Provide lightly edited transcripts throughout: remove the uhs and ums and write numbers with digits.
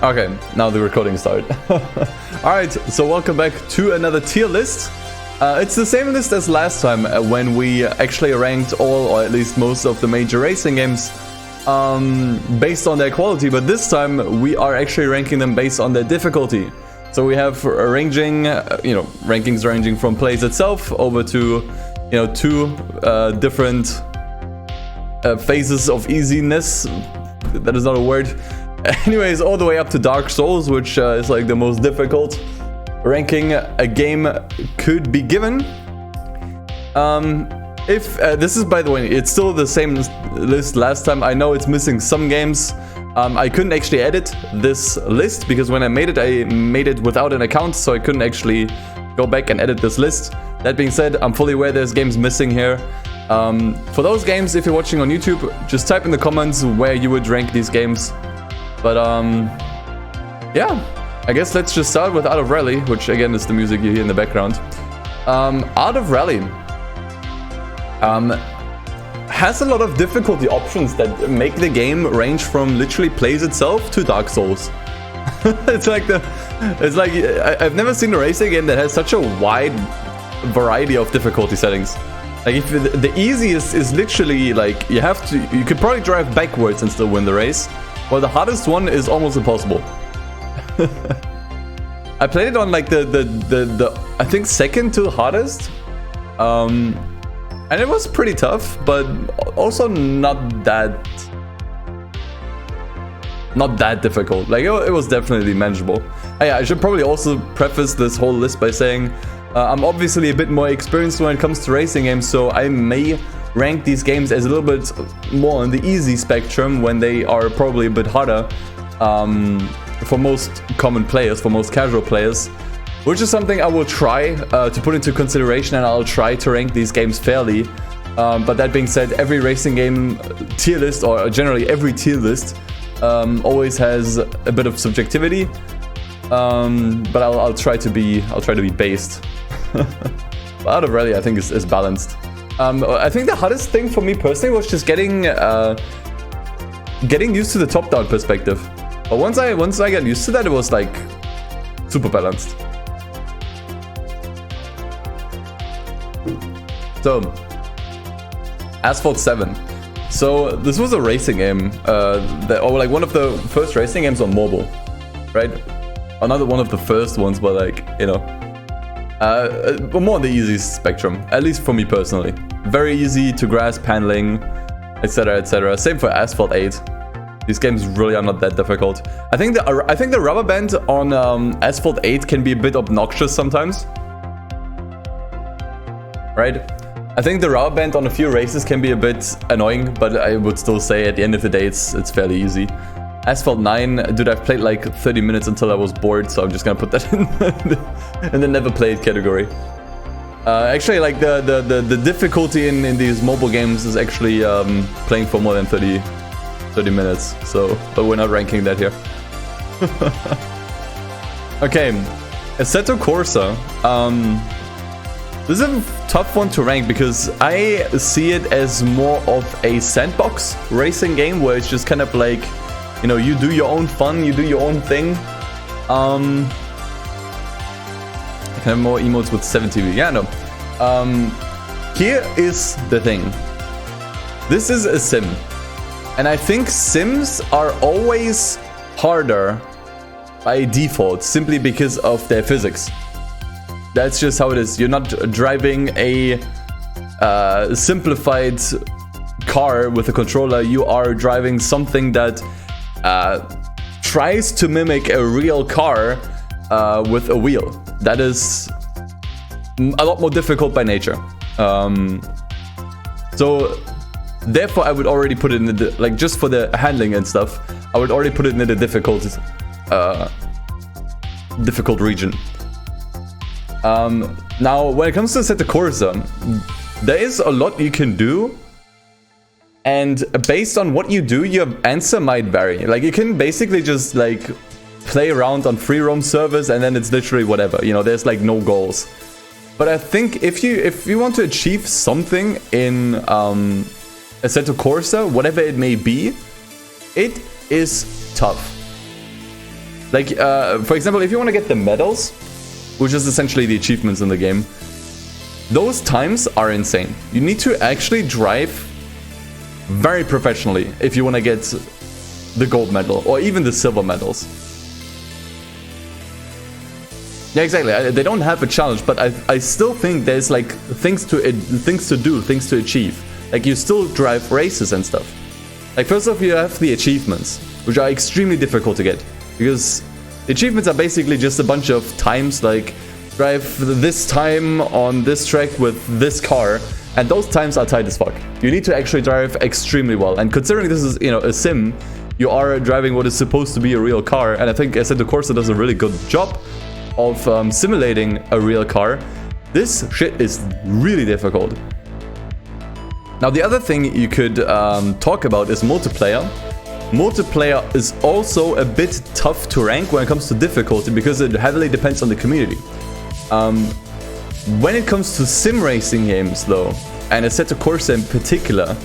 Okay, now the recording started. Alright, so welcome back to another tier list. It's the same list as last time when we actually ranked all, or at least most of the major racing games based on their quality, but this time we are actually ranking them based on their difficulty. So we have ranging, rankings ranging from plays itself over to, two different phases of easiness. That is not a word. Anyways, all the way up to Dark Souls, which is like the most difficult ranking a game could be given. If this is, by the way, it's still the same list last time. I know it's missing some games. I couldn't actually edit this list because when I made it without an account, so I couldn't actually go back and edit this list. That being said, I'm fully aware there's games missing here. For those games, if you're watching on YouTube, just type in the comments where you would rank these games. But yeah, I guess let's just start with Art of Rally, which again is the music you hear in the background. Art of Rally has a lot of difficulty options that make the game range from literally plays itself to Dark Souls. It's like I've never seen a racing game that has such a wide variety of difficulty settings. Like if the easiest is literally like you could probably drive backwards and still win the race. Well, the hardest one is almost impossible. I played it on like the I think second to hardest, and it was pretty tough, but also not that difficult. Like it was definitely manageable. Yeah, I should probably also preface this whole list by saying I'm obviously a bit more experienced when it comes to racing games, so I may rank these games as a little bit more on the easy spectrum when they are probably a bit harder for most common players, for most casual players, which is something I will try to put into consideration, and I'll try to rank these games fairly. But that being said, every racing game tier list, or generally every tier list, always has a bit of subjectivity. But I'll try to be based. But Art of Rally, I think, is balanced. I think the hardest thing for me personally was just getting used to the top-down perspective. But once I got used to that, it was like super balanced. So, Asphalt 7. So this was a racing game, or like one of the first racing games on mobile, right? Another one of the first ones, but like, but more on the easiest spectrum, at least for me personally. Very easy to grasp handling, etc., etc. Same for Asphalt 8. These games really are not that difficult. I think the rubber band on Asphalt 8 can be a bit obnoxious sometimes, right? I think the rubber band on a few races can be a bit annoying, but I would still say at the end of the day it's fairly easy. Asphalt 9, dude, I've played like 30 minutes until I was bored, so I'm just gonna put that in the never played category. Actually, like the difficulty in these mobile games is actually playing for more than 30 minutes, so, but we're not ranking that here. Okay, Aceto Corsa. This is a tough one to rank because I see it as more of a sandbox racing game where it's just kind of like, you do your own fun, you do your own thing. I can have more emotes with 7TV. Yeah, no. Here is the thing. This is a sim. And I think sims are always harder by default, simply because of their physics. That's just how it is. You're not driving a simplified car with a controller. You are driving something that tries to mimic a real car with a wheel. That is a lot more difficult by nature. So therefore I would already put it in the, like, just for the handling and stuff, I would already put it in the difficult region. Now when it comes to Aceto Corsa, there is a lot you can do. And based on what you do, your answer might vary. Like, you can basically just, like, play around on free roam servers and then it's literally whatever. There's, like, no goals. But I think if you want to achieve something in Aceto Corsa, whatever it may be, it is tough. Like, for example, if you want to get the medals, which is essentially the achievements in the game, those times are insane. You need to actually drive very professionally if you want to get the gold medal or even the silver medals. Yeah, exactly. They don't have a challenge, but I still think there's like things to do, things to achieve. Like, you still drive races and stuff. Like, first off, you have the achievements, which are extremely difficult to get, because the achievements are basically just a bunch of times, like drive this time on this track with this car, and those times are tight as fuck. You need to actually drive extremely well, and considering this is, you know, a sim, you are driving what is supposed to be a real car, and I think Aceto Corsa does a really good job of simulating a real car. This shit is really difficult. Now, the other thing you could talk about is multiplayer. Multiplayer is also a bit tough to rank when it comes to difficulty, because it heavily depends on the community. When it comes to sim racing games, though, and Aceto Corsa in particular,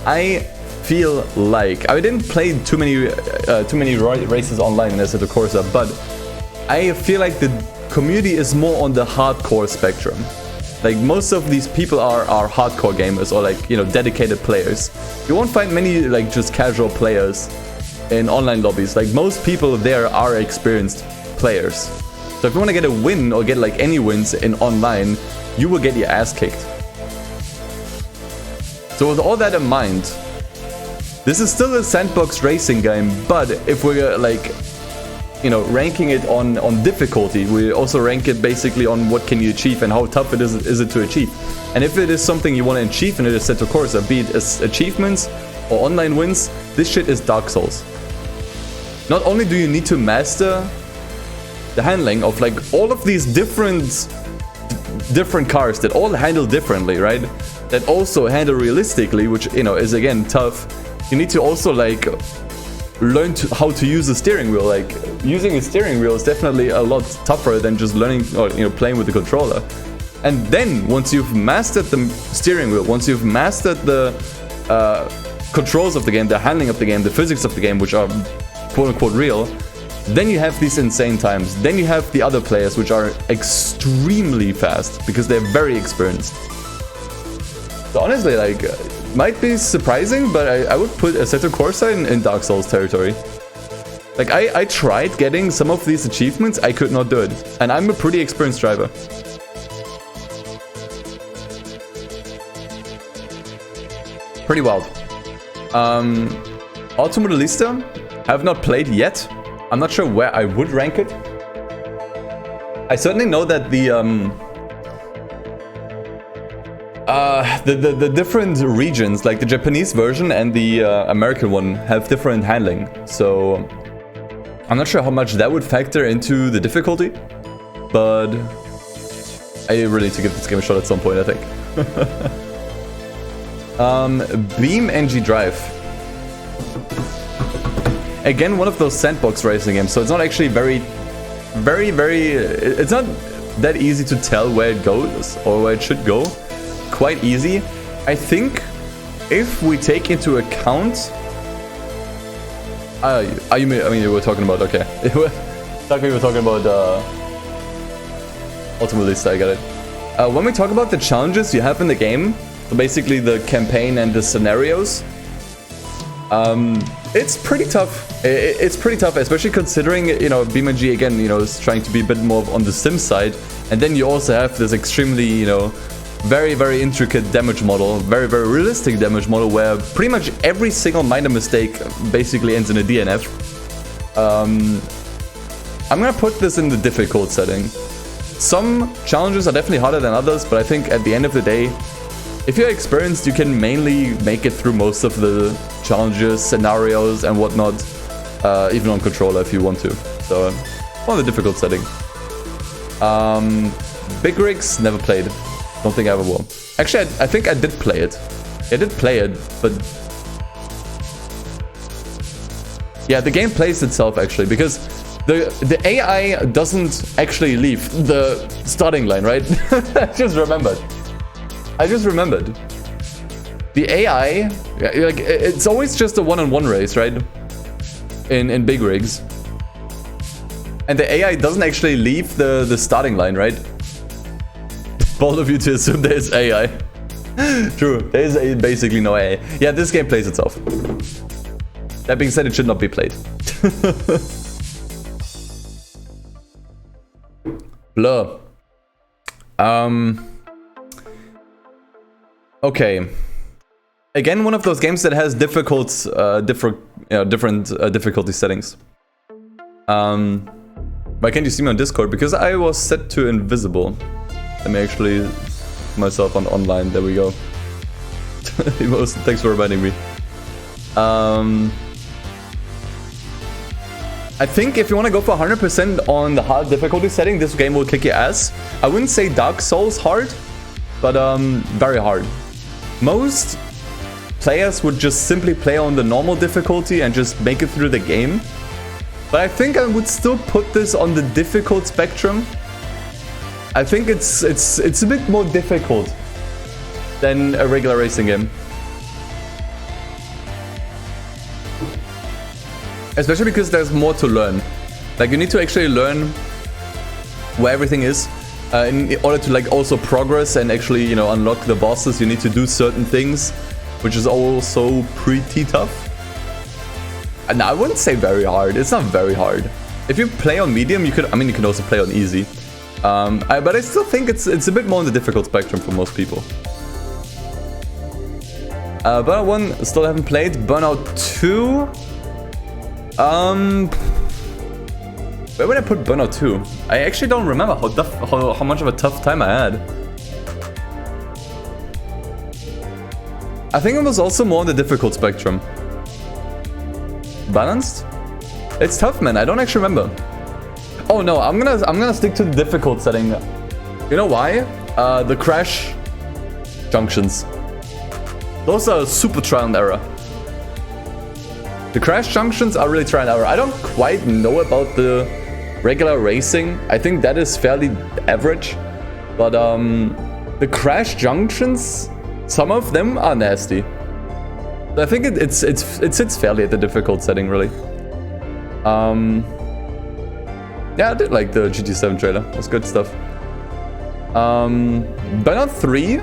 I feel like I didn't play too many races online in Aceto Corsa, but I feel like the community is more on the hardcore spectrum. Like, most of these people are hardcore gamers, or like, you know, dedicated players. You won't find many like just casual players in online lobbies. Like, most people there are experienced players. So if you want to get a win or get like any wins in online, you will get your ass kicked. So with all that in mind, this is still a sandbox racing game, but if we're like, you know, ranking it on difficulty, we also rank it basically on what can you achieve and how tough is it to achieve. And if it is something you want to achieve in Aceto Corsa, be it as achievements or online wins, this shit is Dark Souls. Not only do you need to master the handling of like all of these different cars that all handle differently, right? That also handle realistically, which, you know, is again tough. You need to also like learn how to use the steering wheel. Like, using a steering wheel is definitely a lot tougher than just learning or, you know, playing with the controller. And then once you've mastered the steering wheel, once you've mastered the controls of the game, the handling of the game, the physics of the game, which are quote-unquote real, then you have these insane times. Then you have the other players, which are extremely fast because they're very experienced. So honestly, like, might be surprising, but I would put Aceto Corsa in Dark Souls territory. Like, I tried getting some of these achievements, I could not do it. And I'm a pretty experienced driver. Pretty wild. Automobilista, have not played yet. I'm not sure where I would rank it. I certainly know that the different regions, like the Japanese version and the American one, have different handling. So I'm not sure how much that would factor into the difficulty, but I really need to give this game a shot at some point, I think. Beam NG Drive. Again, one of those sandbox racing games, so it's not actually it's not that easy to tell where it goes or where it should go. Quite easy. I think if we take into account... I mean, you were talking about, okay. We were talking about Automobilista, I got it. When we talk about the challenges you have in the game, so basically the campaign and the scenarios, it's pretty tough. It's pretty tough, especially considering, you know, BeamNG again, you know, is trying to be a bit more on the sim side, and then you also have this extremely, you know, very intricate damage model, very realistic damage model, where pretty much every single minor mistake basically ends in a DNF. I'm gonna put this in the difficult setting. Some challenges are definitely harder than others, but I think at the end of the day, if you're experienced, you can mainly make it through most of the challenges, scenarios, and whatnot, even on controller if you want to. So, on the difficult setting. Big Rigs, never played. Don't think I ever will. Actually, I think I did play it. I did play it, but... yeah, the game plays itself, actually, because the AI doesn't actually leave the starting line, right? I just remembered. The AI, like, it's always just a one-on-one race, right? In Big Rigs. And the AI doesn't actually leave the starting line, right? Bold of you to assume there's AI. True, there is basically no AI. Yeah, this game plays itself. That being said, it should not be played. Blur. Okay. Again, one of those games that has different difficulty settings. Why can't you see me on Discord? Because I was set to invisible. Let me actually put myself on online. There we go. Thanks for reminding me. I think if you want to go for 100% on the hard difficulty setting, this game will kick your ass. I wouldn't say Dark Souls hard, but very hard. Most players would just simply play on the normal difficulty and just make it through the game. But I think I would still put this on the difficult spectrum. I think it's a bit more difficult than a regular racing game. Especially because there's more to learn. Like, you need to actually learn where everything is in order to like also progress and actually, you know, unlock the bosses. You need to do certain things, which is also pretty tough. And I wouldn't say very hard. It's not very hard. If you play on medium, you could. I mean, you can also play on easy. But I still think it's a bit more on the difficult spectrum for most people. Burnout 1 still haven't played. Burnout 2. Where would I put Burnout 2? I actually don't remember how much of a tough time I had. I think it was also more on the difficult spectrum. Balanced? It's tough, man. I don't actually remember. Oh no, I'm gonna stick to the difficult setting. You know why? The crash junctions. Those are super trial and error. The crash junctions are really trial and error. I don't quite know about the regular racing. I think that is fairly average. But the crash junctions, some of them are nasty. I think it sits fairly at the difficult setting, really. Yeah, I did like the GT7 trailer. It was good stuff. Burnout 3.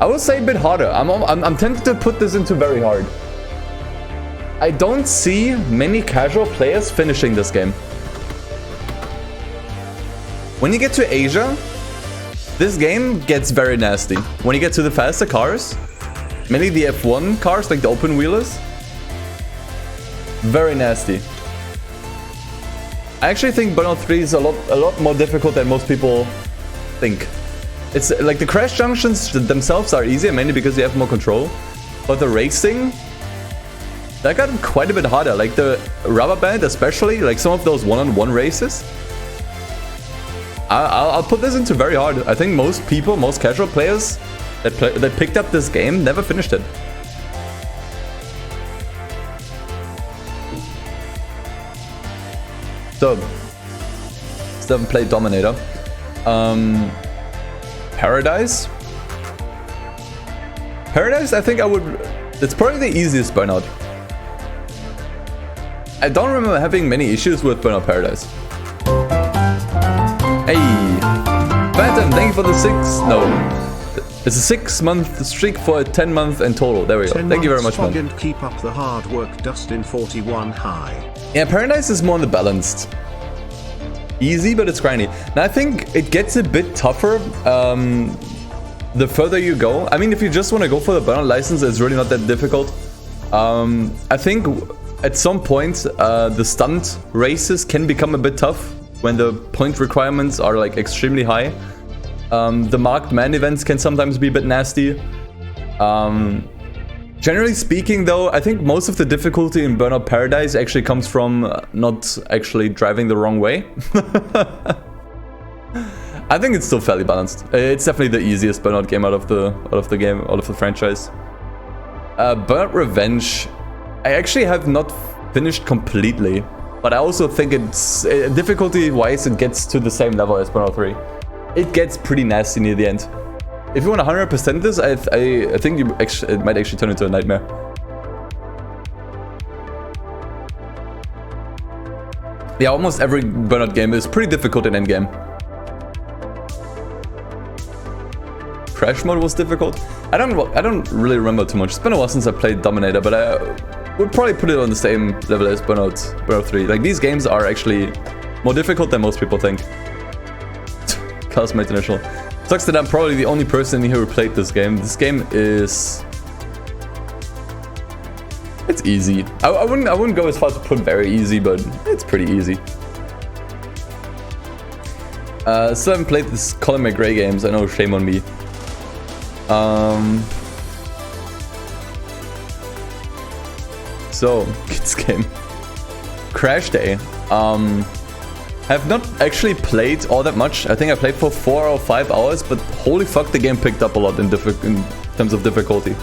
I will say a bit harder. I'm tempted to put this into very hard. I don't see many casual players finishing this game. When you get to Asia, this game gets very nasty. When you get to the faster cars, mainly the F1 cars, like the open wheelers, very nasty. I actually think Burnout 3 is a lot more difficult than most people think. It's like the crash junctions themselves are easier, mainly because you have more control. But the racing, that got quite a bit harder. Like the rubber band, especially, like some of those one-on-one races. I'll put this into very hard. I think most people, most casual players that picked up this game never finished it. So, still haven't played Dominator. Paradise? Paradise, I think I would... It's probably the easiest Burnout. I don't remember having many issues with Burnout Paradise. Hey! Phantom, thank you for the 6... No. It's a 6-month streak for a 10-month in total. There we go. Thank you very much, man. And keep up the hard work, Dustin41 high. Yeah, Paradise is more on the balanced. Easy, but it's grindy. Now, I think it gets a bit tougher the further you go. I mean, if you just want to go for the Burnout license, it's really not that difficult. I think at some point, the stunt races can become a bit tough when the point requirements are like extremely high. The marked man events can sometimes be a bit nasty. Generally speaking, though, I think most of the difficulty in Burnout Paradise actually comes from not actually driving the wrong way. I think it's still fairly balanced. It's definitely the easiest Burnout game out of the franchise. Burnout Revenge, I actually have not finished completely, but I also think it's difficulty-wise it gets to the same level as Burnout 3. It gets pretty nasty near the end. If you want 100% this, I think it might actually turn into a nightmare. Yeah, almost every burnout game is pretty difficult in endgame. Crash mode was difficult. I don't really remember too much. It's been a while since I played Dominator, but I would probably put it on the same level as Burnout 3. Like, these games are actually more difficult than most people think. Cosmate Initial. Sucks that I'm probably the only person here who played this game. This game is... it's easy. I wouldn't go as far to put very easy, but it's pretty easy. Still haven't played this Colin McRae games. I know, shame on me. So, kids game. Crash Day. Have not actually played all that much. I think I played for 4 or 5 hours, but holy fuck, the game picked up a lot in terms of difficulty.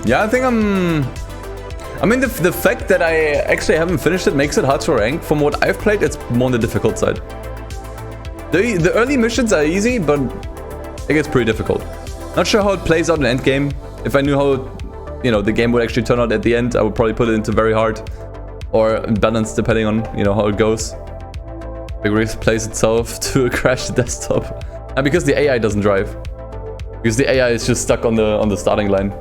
Yeah, I think I mean, the fact that I actually haven't finished it makes it hard to rank. From what I've played, it's more on the difficult side. The early missions are easy, but it gets pretty difficult. Not sure how it plays out in endgame. If I knew how, you know, the game would actually turn out at the end, I would probably put it into very hard or balanced, depending on, you know, how it goes. Big Rift plays itself to a crashed desktop, and because the AI doesn't drive, because the AI is just stuck on the starting line.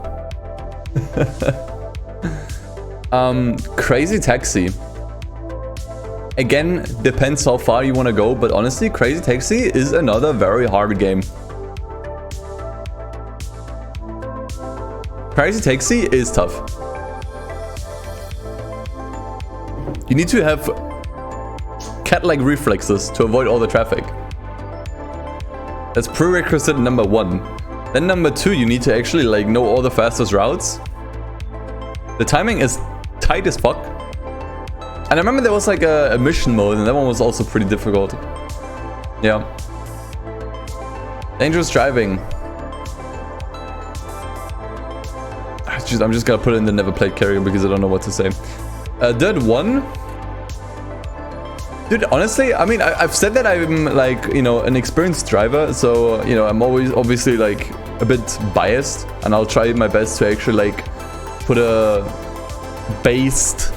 Crazy Taxi. Again, depends how far you want to go, but honestly, Crazy Taxi is another very hard game. Crazy Taxi is tough. You need to have cat-like reflexes to avoid all the traffic. That's prerequisite number 1. Then number 2, you need to actually like know all the fastest routes. The timing is tight as fuck. And I remember there was like a mission mode, and that one was also pretty difficult. Yeah. Dangerous driving. I'm just gonna put it in the never played category because I don't know what to say. Dirt 1. Dude, honestly, I mean, I've said that I'm like, you know, an experienced driver, so, you know, I'm always obviously like a bit biased, and I'll try my best to actually like put a based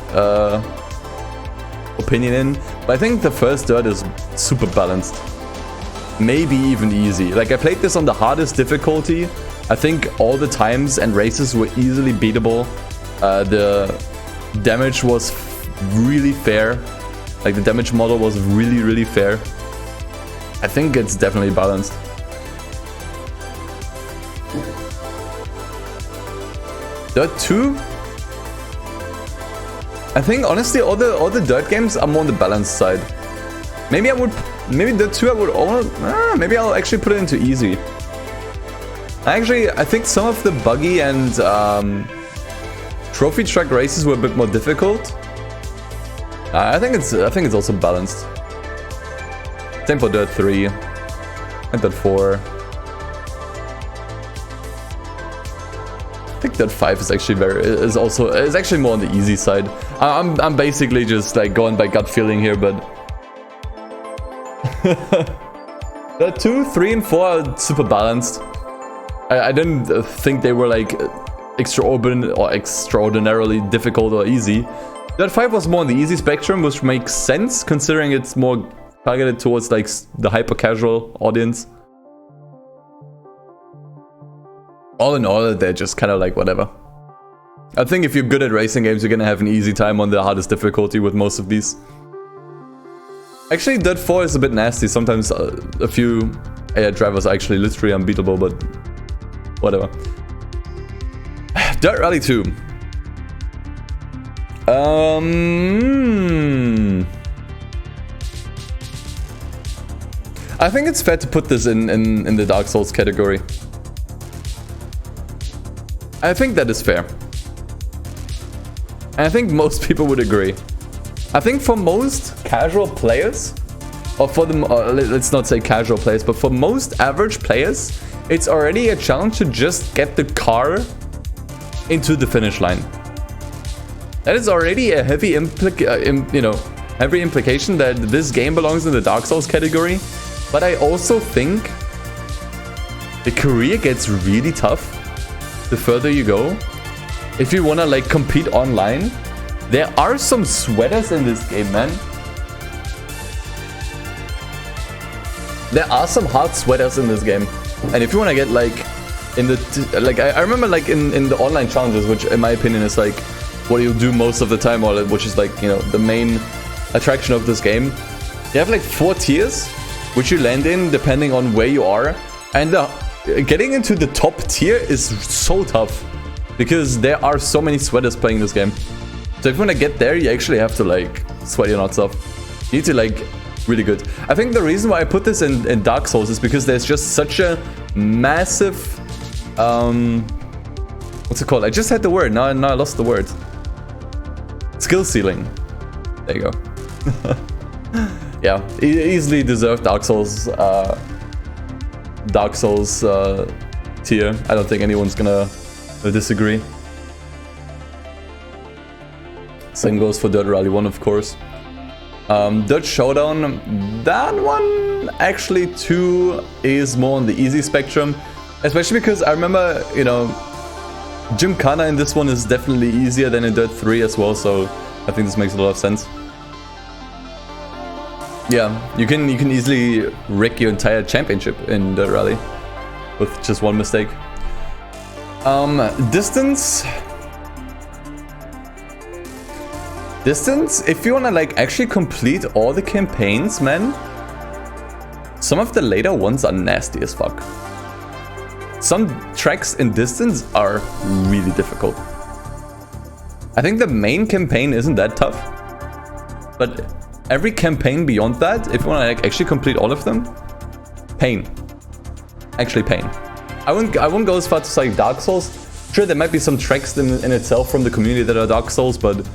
opinion in. But I think the first Dirt is super balanced. Maybe even easy. Like, I played this on the hardest difficulty. I think all the times and races were easily beatable. The damage was really fair. Like, the damage model was really fair. I think it's definitely balanced. Dirt 2? I think honestly all the Dirt games are more on the balanced side. Maybe Dirt 2 I would maybe I'll actually put it into easy. I think some of the buggy and trophy truck races were a bit more difficult. I think it's also balanced. Same for Dirt 3 and Dirt 4. I think Dirt 5 is actually is actually more on the easy side. I'm basically just like going by gut feeling here, but Dirt 2, 3, and 4 are super balanced. I didn't think they were like extraordinarily difficult or easy. Dirt 5 was more on the easy spectrum, which makes sense considering it's more targeted towards like the hyper casual audience. All in all, they're just kind of like whatever. I think if you're good at racing games, you're gonna have an easy time on the hardest difficulty with most of these. Actually, Dirt 4 is a bit nasty. Sometimes a few AI drivers are actually literally unbeatable, but whatever. Dirt Rally 2. I think it's fair to put this in the Dark Souls category. I think that is fair. And I think most people would agree. I think for most casual players, or for the, let's not say casual players, but for most average players, it's already a challenge to just get the car into the finish line. That is already a heavy heavy implication that this game belongs in the Dark Souls category. But I also think the career gets really tough the further you go. If you wanna like compete online, there are some sweaters in this game, man. There are some hard sweaters in this game. And if you wanna get like in the like I remember like in the online challenges, which in my opinion is like what you do most of the time, or which is like, you know, the main attraction of this game. You have like 4 tiers which you land in depending on where you are, and getting into the top tier is so tough because there are so many sweaters playing this game. So if you want to get there, you actually have to like sweat your nuts off. You need to like really good. I think the reason why I put this in Dark Souls is because there's just such a massive what's it called? I just had the word, now I lost the word. Skill ceiling. There you go. Yeah, easily deserved Dark Souls tier. I don't think anyone's gonna disagree. Same goes for Dirt Rally 1, of course. Dirt Showdown, that one actually too is more on the easy spectrum, especially because I remember, you know, Gymkhana in this one is definitely easier than in Dirt 3 as well, so I think this makes a lot of sense. Yeah, you can easily wreck your entire championship in Dirt Rally with just one mistake. Distance, if you wanna like actually complete all the campaigns, man, some of the later ones are nasty as fuck. Some tracks in Distance are really difficult. I think the main campaign isn't that tough, but every campaign beyond that, if you wanna like actually complete all of them, pain. Actually pain. I wouldn't go as far to say Dark Souls. Sure, there might be some tracks in itself from the community that are Dark Souls, but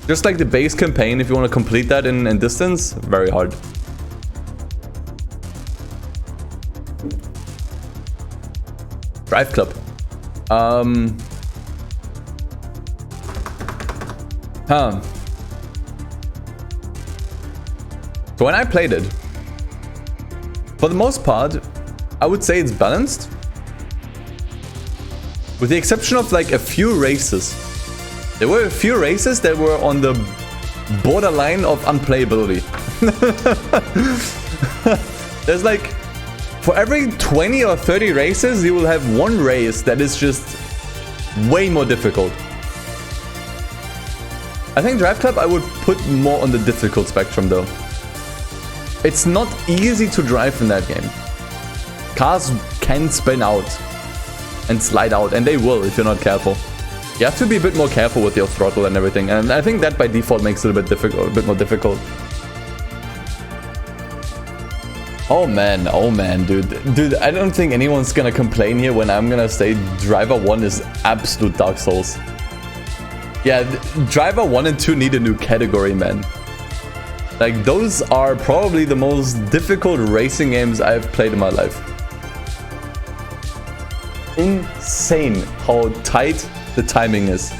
just like the base campaign, if you want to complete that in Distance, very hard. Drive Club. So when I played it, for the most part, I would say it's balanced. With the exception of like a few races. There were a few races that were on the borderline of unplayability. There's like, for every 20 or 30 races, you will have one race that is just way more difficult. I think Drive Club I would put more on the difficult spectrum though. It's not easy to drive in that game. Cars can spin out and slide out, and they will if you're not careful. You have to be a bit more careful with your throttle and everything, and I think that by default makes it a bit more difficult. Oh man, dude, I don't think anyone's gonna complain here when I'm gonna say Driver 1 is absolute Dark Souls. Yeah, Driver 1 and 2 need a new category, man. Like, those are probably the most difficult racing games I've played in my life. Insane how tight the timing is.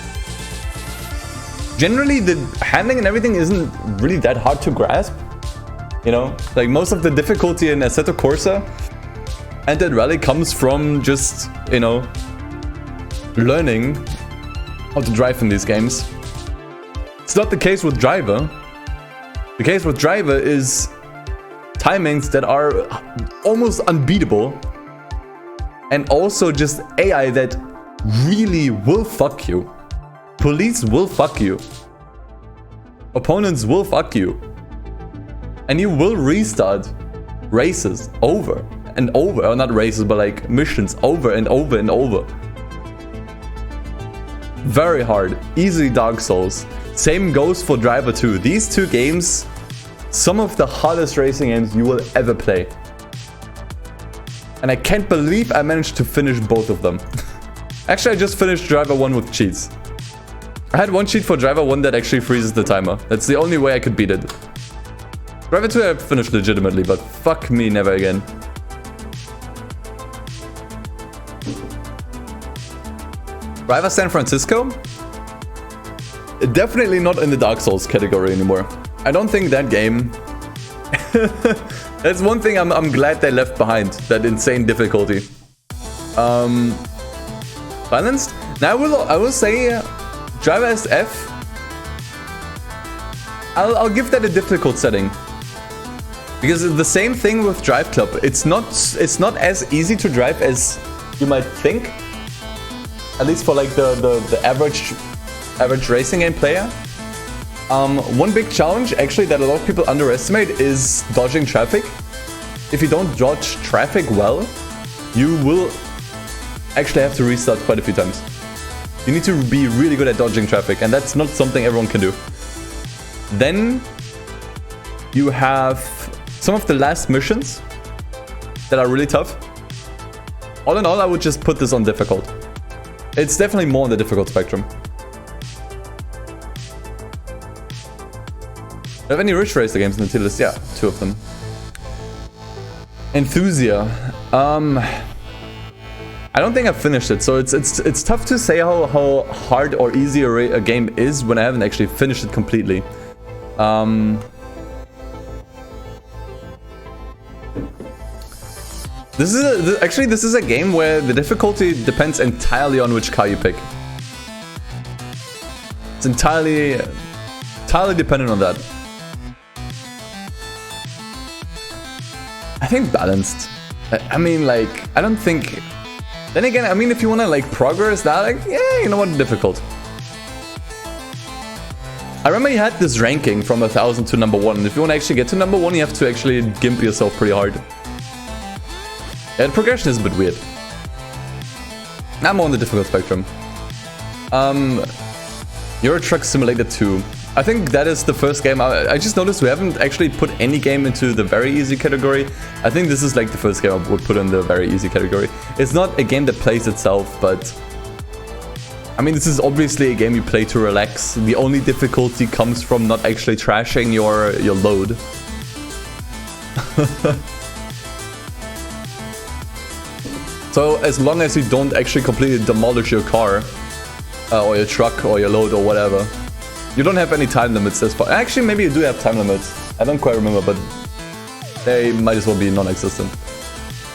Generally, the handling and everything isn't really that hard to grasp. You know, like most of the difficulty in Aceto Corsa and that rally comes from just, you know, learning how to drive in these games. It's not the case with Driver. The case with Driver is timings that are almost unbeatable, and also just AI that really will fuck you. Police will fuck you. Opponents will fuck you. And you will restart races over and over. Or not races, but like missions over and over and over. Very hard. Easily Dark Souls. Same goes for Driver 2. These two games, some of the hardest racing games you will ever play. And I can't believe I managed to finish both of them. Actually, I just finished Driver 1 with cheats. I had one cheat for Driver 1 that actually freezes the timer. That's the only way I could beat it. Driver 2 I finished legitimately, but fuck me, never again. Driver San Francisco? Definitely not in the Dark Souls category anymore. I don't think that game... That's one thing I'm glad they left behind, that insane difficulty. balanced. Now I will say driver SF. I'll give that a difficult setting. Because it's the same thing with Drive Club. It's not as easy to drive as you might think. At least for like the average racing game player. One big challenge actually that a lot of people underestimate is dodging traffic. If you don't dodge traffic well, you will actually have to restart quite a few times. You need to be really good at dodging traffic, and that's not something everyone can do. Then you have some of the last missions that are really tough. All in all, I would just put this on difficult. It's definitely more on the difficult spectrum. Do you have any Ridge Racer games in the tier list? Yeah, 2 of them. Enthusia. I don't think I've finished it, so it's tough to say how hard or easy a game is when I haven't actually finished it completely. This is a game where the difficulty depends entirely on which car you pick. It's entirely dependent on that. I think balanced. I mean, like, I don't think. Then again, I mean, if you want to like progress that, like, yeah, you know what, difficult. I remember you had this ranking from 1000 to number 1. And if you want to actually get to number 1, you have to actually gimp yourself pretty hard. Yeah, the progression is a bit weird. I'm on the difficult spectrum. Euro Truck Simulator 2. I think that is the first game. I just noticed we haven't actually put any game into the very easy category. I think this is like the first game I would put in the very easy category. It's not a game that plays itself, but I mean, this is obviously a game you play to relax. The only difficulty comes from not actually trashing your load. So as long as you don't actually completely demolish your car, or your truck, or your load, or whatever, you don't have any time limits this far. Actually, maybe you do have time limits. I don't quite remember, but they might as well be non-existent.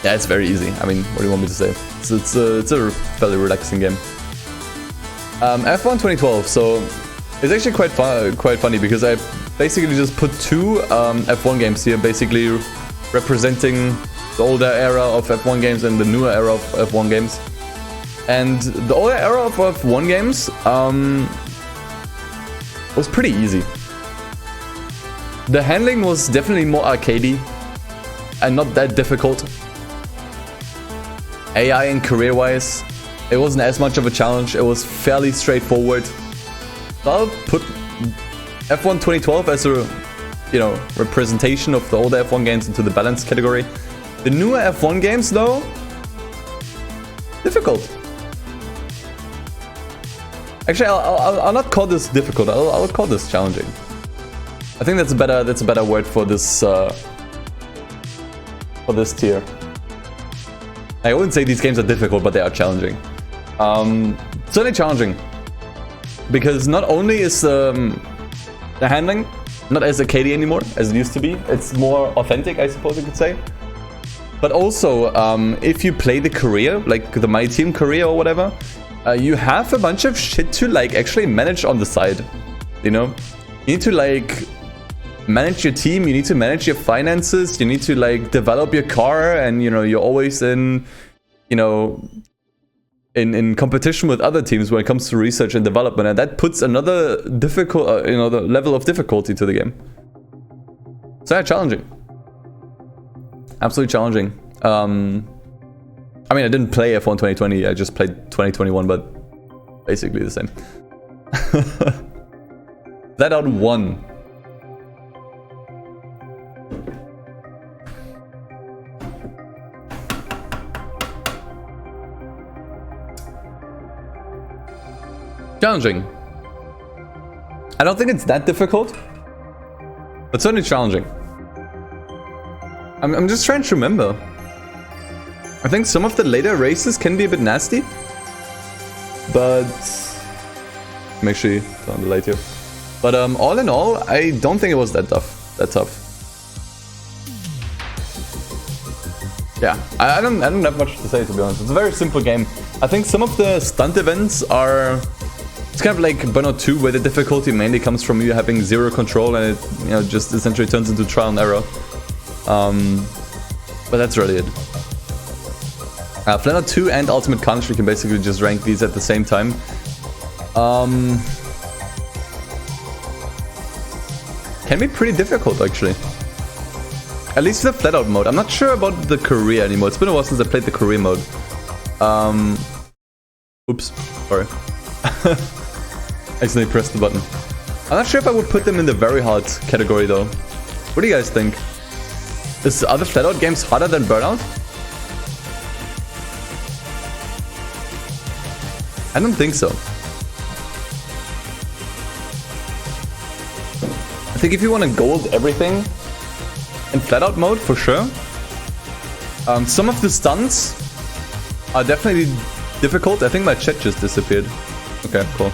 Yeah, it's very easy. I mean, what do you want me to say? It's a fairly relaxing game. F1 2012. So it's actually quite funny because I basically just put 2 F1 games here, basically representing the older era of F1 games and the newer era of F1 games. And the older era of F1 games was pretty easy. The handling was definitely more arcadey and not that difficult. AI and career-wise, it wasn't as much of a challenge. It was fairly straightforward. So I'll put F1 2012 as a, representation of the older F1 games into the balanced category. The newer F1 games, though, difficult. Actually, I'll not call this difficult. I'll call this challenging. I think that's a better word for this tier. I wouldn't say these games are difficult, but they are challenging. Certainly challenging, because not only is the handling not as arcadey anymore as it used to be. It's more authentic, I suppose you could say. But also, if you play the career, like the My Team career or whatever, you have a bunch of shit to like actually manage on the side. You need to like manage your team, you need to manage your finances, you need to like develop your car, and you're always in competition with other teams when it comes to research and development, and that puts another difficult the level of difficulty to the game. So yeah, challenging. Absolutely challenging. I mean, I didn't play F1 2020, I just played 2021, but basically the same. That out 1. Challenging. I don't think it's that difficult, but certainly challenging. I'm just trying to remember. I think some of the later races can be a bit nasty, but I'm actually on the light here. But all in all, I don't think it was that tough. Yeah, I don't have much to say, to be honest. It's a very simple game. I think some of the stunt events are... It's kind of like Burnout 2, where the difficulty mainly comes from you having zero control and it, you know, just essentially turns into trial and error. But that's really it. Flatout 2 and Ultimate Carnage, you can basically just rank these at the same time. Can be pretty difficult, actually. At least the Flatout mode. I'm not sure about the career anymore. It's been a while since I played the career mode. Oops, sorry. Accidentally pressed the button. I'm not sure if I would put them in the very hard category, though. What do you guys think? Are the Flatout games harder than Burnout? I don't think so. I think if you want to gold everything in Flatout mode, for sure. Some of the stunts are definitely difficult. I think my chat just disappeared. Okay, cool.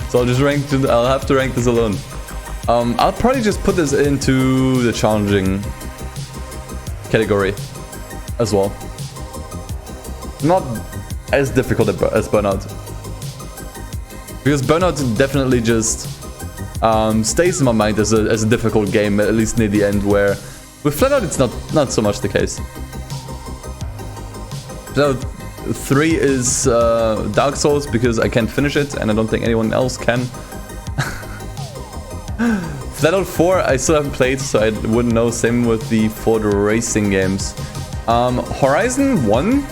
So I'll have to rank this alone. I'll probably just put this into the challenging category as well. Not as difficult as Burnout. Because Burnout definitely just stays in my mind as a difficult game, at least near the end, where with Flatout it's not so much the case. Flatout 3 is Dark Souls because I can't finish it and I don't think anyone else can. Flatout 4 I still haven't played, so I wouldn't know. Same with the Ford racing games. Horizon 1?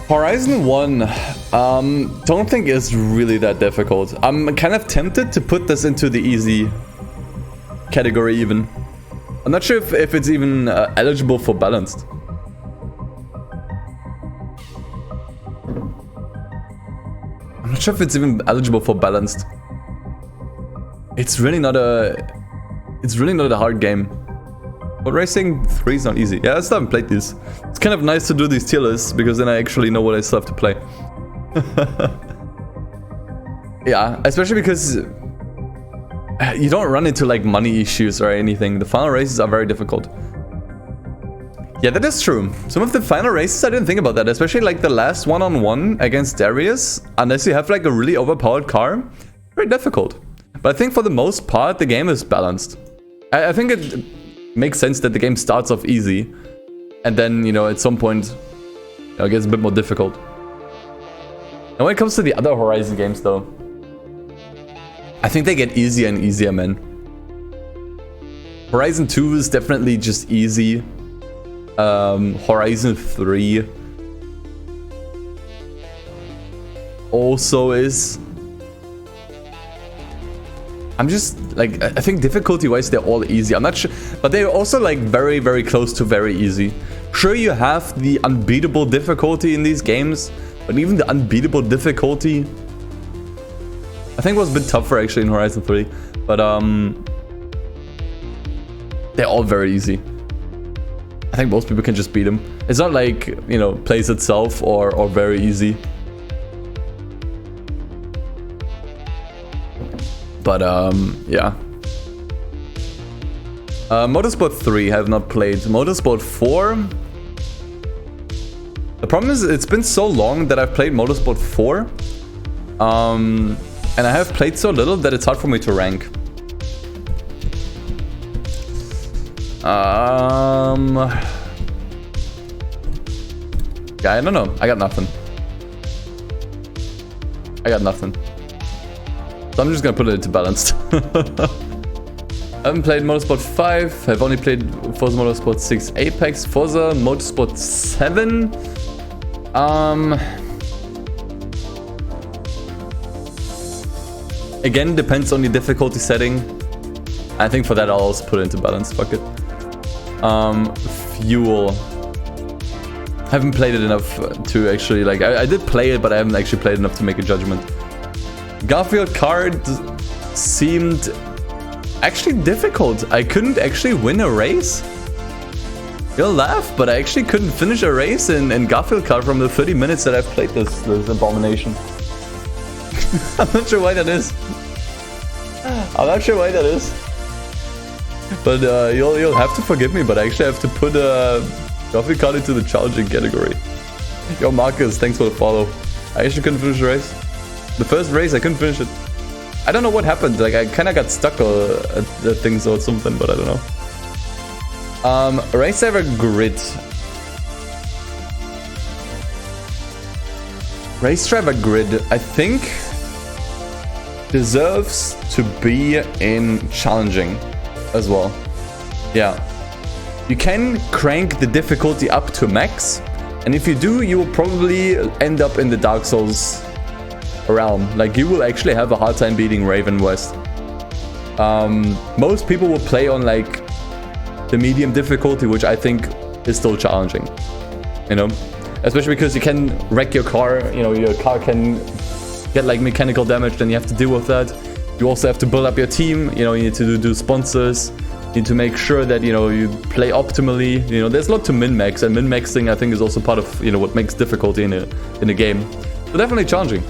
Horizon 1, don't think is really that difficult. I'm kind of tempted to put this into the easy category even. I'm not sure if it's even eligible for balanced. I'm not sure if it's even eligible for balanced. It's really not a hard game. But Racing 3 is not easy. Yeah, I still haven't played these. It's kind of nice to do these tier lists, because then I actually know what I still have to play. Yeah, especially because you don't run into like money issues or anything. The final races are very difficult. Yeah, that is true. Some of the final races, I didn't think about that. Especially like the last one-on-one against Darius. Unless you have like a really overpowered car. Very difficult. But I think for the most part, the game is balanced. I think it makes sense that the game starts off easy. And then, you know, at some point, you know, it gets a bit more difficult. And when it comes to the other Horizon games, though, I think they get easier and easier, man. Horizon 2 is definitely just easy. Horizon 3 also is. I'm just like, I think difficulty wise they're all easy. I'm not sure, but they're also like very, very close to very easy. Sure, you have the unbeatable difficulty in these games, but even the unbeatable difficulty I think was a bit tougher actually in Horizon 3. But they're all very easy. I think most people can just beat them. It's not like, you know, plays itself or very easy. But yeah. Motorsport 3 I have not played. Motorsport 4. The problem is it's been so long that I've played Motorsport 4. And I have played so little that it's hard for me to rank. Yeah, I don't know. I got nothing. So I'm just gonna put it into balanced. I haven't played Motorsport 5. I've only played Forza Motorsport 6 Apex. Forza Motorsport 7. Again, depends on the difficulty setting. I think for that I'll also put it into balance. Fuck it. Fuel. Haven't played it enough to actually like. I did play it, but I haven't actually played enough to make a judgment. Garfield Kart seemed actually difficult. I couldn't actually win a race. You'll laugh, but I actually couldn't finish a race in Garfield Kart from the 30 minutes that I've played this abomination. I'm not sure why that is. But you'll have to forgive me, but I actually have to put Coffee Card into the challenging category. Yo, Marcus, thanks for the follow. I actually couldn't finish the race. The first race, I couldn't finish it. I don't know what happened. Like, I kind of got stuck at the things or something, but I don't know. Race Driver Grid. Race Driver Grid, I think, deserves to be in challenging as well. Yeah. You can crank the difficulty up to max, and if you do, you will probably end up in the Dark Souls realm. Like, you will actually have a hard time beating Raven West. Most people will play on like the medium difficulty, which I think is still challenging, you know, especially because you can wreck your car. You know, your car can get like mechanical damage, then you have to deal with that. You also have to build up your team. You know, you need to do sponsors. You need to make sure that, you know, you play optimally. You know, there's a lot to min-max, and min-maxing I think is also part of, you know, what makes difficulty in a game. So definitely challenging.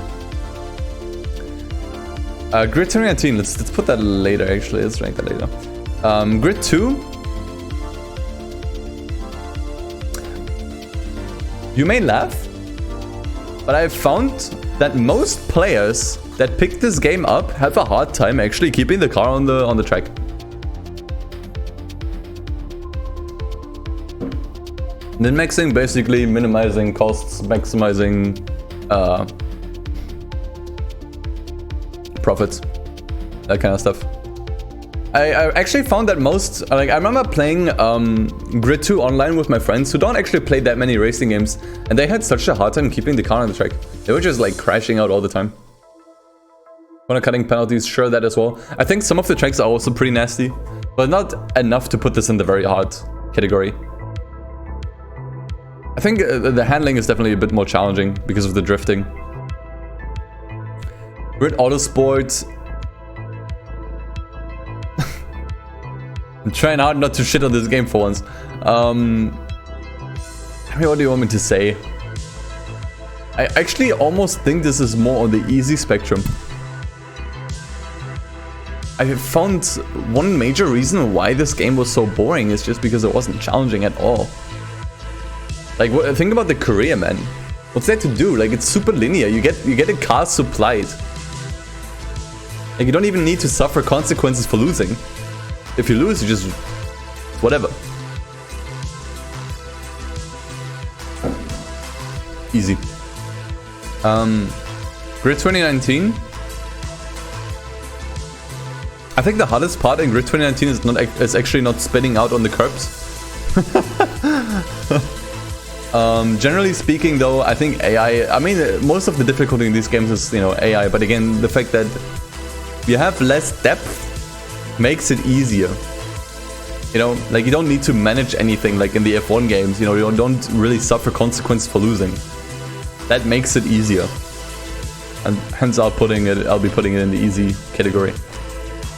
Grid 2019, let's put that later actually, let's rank that later. Grid 2. You may laugh, but I've found that most players that pick this game up have a hard time actually keeping the car on the track. Min-maxing, basically minimizing costs, maximizing profits, that kind of stuff. I actually found that most, like, I remember playing Grid 2 online with my friends who don't actually play that many racing games, and they had such a hard time keeping the car on the track. They were just like crashing out all the time. Corner cutting penalties, sure, that as well. I think some of the tracks are also pretty nasty, but not enough to put this in the very hard category. I think the handling is definitely a bit more challenging because of the drifting. Grid Autosport. I'm trying hard not to shit on this game for once. I mean, what do you want me to say? I actually almost think this is more on the easy spectrum. I found one major reason why this game was so boring is just because it wasn't challenging at all. Like, think about the career, man. What's there to do? Like, it's super linear. You get a car supplied. Like, you don't even need to suffer consequences for losing. If you lose, you just whatever. Easy. Grid 2019. I think the hardest part in Grid 2019 is actually not spinning out on the curbs. Generally speaking, though, I think AI, I mean, most of the difficulty in these games is, you know, AI, but again, the fact that you have less depth makes it easier. You know, like, you don't need to manage anything like in the F1 games, you know, you don't really suffer consequences for losing. That makes it easier. And hence I'll be putting it in the easy category.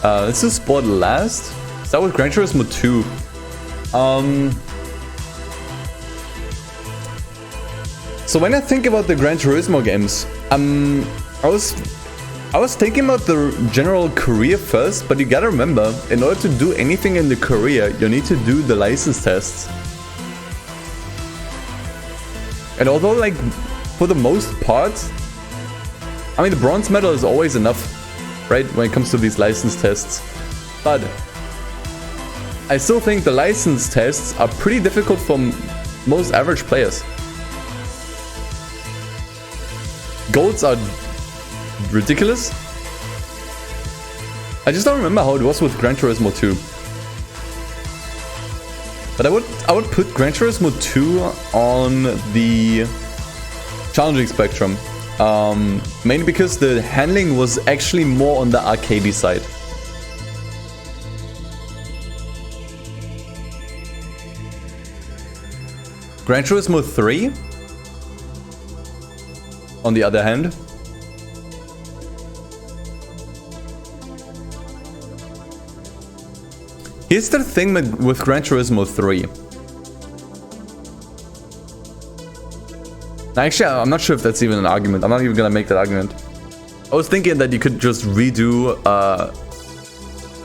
Let's do sport last. Start with Gran Turismo 2. So when I think about the Gran Turismo games, I was thinking about the general career first, but you gotta remember, in order to do anything in the career, you need to do the license tests. And although, like, for the most part, I mean, the bronze medal is always enough, right, when it comes to these license tests. But I still think the license tests are pretty difficult for most average players. Golds are ridiculous. I just don't remember how it was with Gran Turismo 2. But I would put Gran Turismo 2 on the challenging spectrum. Mainly because the handling was actually more on the arcadey side. Gran Turismo 3, on the other hand, here's the thing with Gran Turismo 3. Actually, I'm not sure if that's even an argument. I'm not even gonna make that argument. I was thinking that you could just redo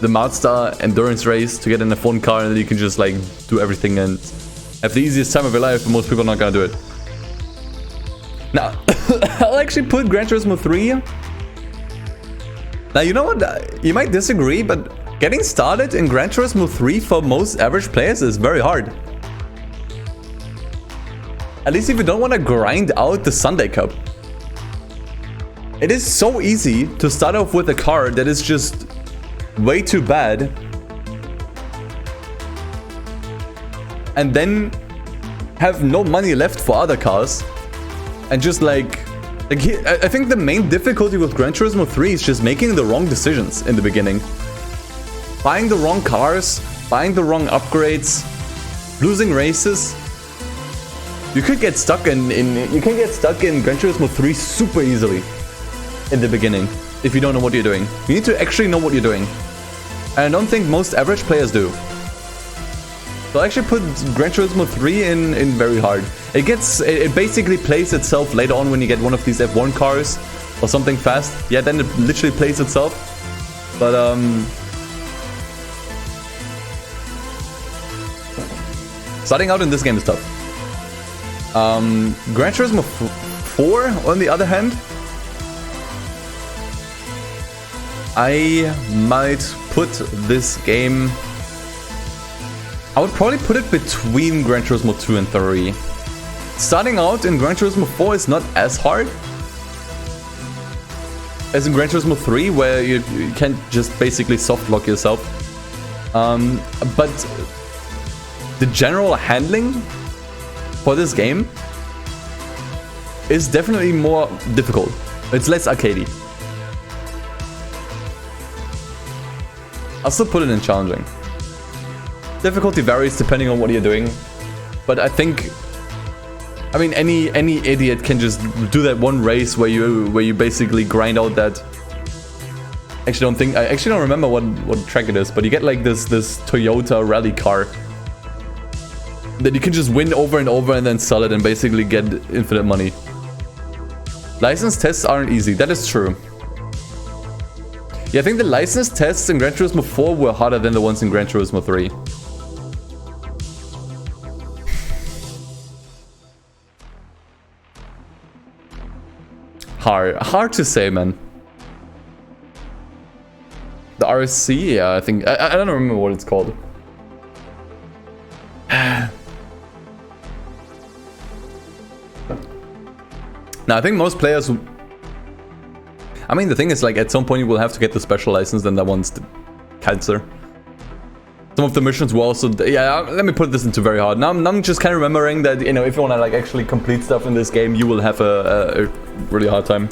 the Mazda endurance race to get in a fun car, and then you can just like do everything and have the easiest time of your life, but most people are not gonna do it. Now, I'll actually put Gran Turismo 3. Now, you know what? You might disagree, but getting started in Gran Turismo 3 for most average players is very hard. At least if you don't want to grind out the Sunday Cup. It is so easy to start off with a car that is just way too bad. And then have no money left for other cars. And just like I think the main difficulty with Gran Turismo 3 is just making the wrong decisions in the beginning. Buying the wrong cars, buying the wrong upgrades, losing races. You could get stuck in Gran Turismo 3 super easily in the beginning if you don't know what you're doing. You need to actually know what you're doing. And I don't think most average players do. So I actually put Gran Turismo 3 in very hard. It basically plays itself later on when you get one of these F1 cars or something fast. Yeah, then it literally plays itself. But starting out in this game is tough. Gran Turismo 4, on the other hand, I might put this game... I would probably put it between Gran Turismo 2 and 3. Starting out in Gran Turismo 4 is not as hard as in Gran Turismo 3, where you can't just basically soft lock yourself. But the general handling for this game is definitely more difficult. It's less arcadey. I'll still put it in challenging. Difficulty varies depending on what you're doing, but I think, I mean, any idiot can just do that one race where you basically grind out that. I actually don't remember what track it is, but you get like this Toyota rally car that you can just win over and over and then sell it and basically get infinite money. License tests aren't easy, that is true. Yeah, I think the license tests in Gran Turismo 4 were harder than the ones in Gran Turismo 3. Hard to say, man. The RSC, yeah, I think I don't remember what it's called. Now, I think most players... I mean, the thing is, like, at some point you will have to get the special license, then that one's the cancer. Some of the missions were also... Yeah, let me put this into very hard. Now I'm just kind of remembering that, you know, if you want to, like, actually complete stuff in this game, you will have a really hard time.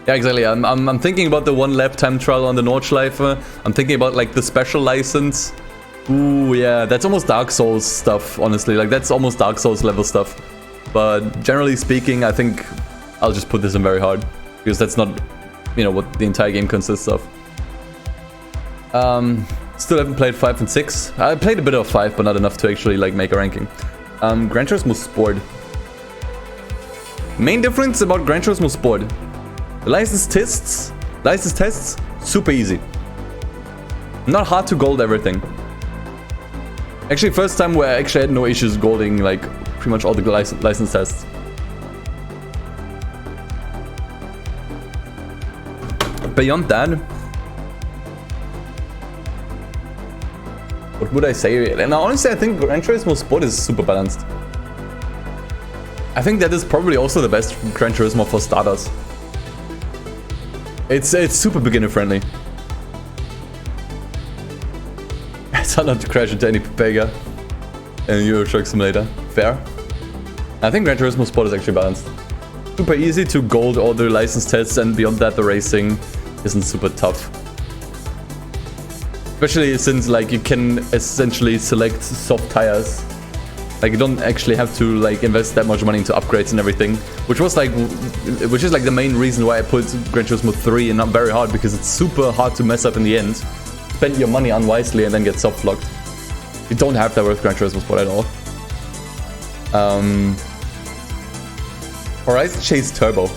Yeah, exactly. I'm thinking about the one lap time trial on the Nordschleife. I'm thinking about, like, the special license. Ooh, yeah, that's almost Dark Souls stuff, honestly. Like, that's almost Dark Souls level stuff. But generally speaking, I think I'll just put this in very hard, because that's not, you know, what the entire game consists of. Still haven't played 5 and 6. I played a bit of 5, but not enough to actually, like, make a ranking. Gran Turismo Sport. Main difference about Gran Turismo Sport. The license tests, super easy. Not hard to gold everything. Actually, first time where I actually had no issues golding, like, pretty much all the license tests. Beyond that, what would I say? And honestly, I think Gran Turismo Sport is super balanced. I think that is probably also the best Gran Turismo for starters. It's super beginner friendly. It's hard not to crash into any Pega in Euro Truck Simulator. Fair. I think Gran Turismo Sport is actually balanced. Super easy to gold all the license tests, and beyond that the racing isn't super tough. Especially since, like, you can essentially select soft tires. Like, you don't actually have to, like, invest that much money into upgrades and everything, which is like the main reason why I put Gran Turismo 3 in not very hard, because it's super hard to mess up in the end. Spend your money unwisely and then get soft locked. You don't have that with Gran Turismo Sport at all. Horizon Chase Turbo.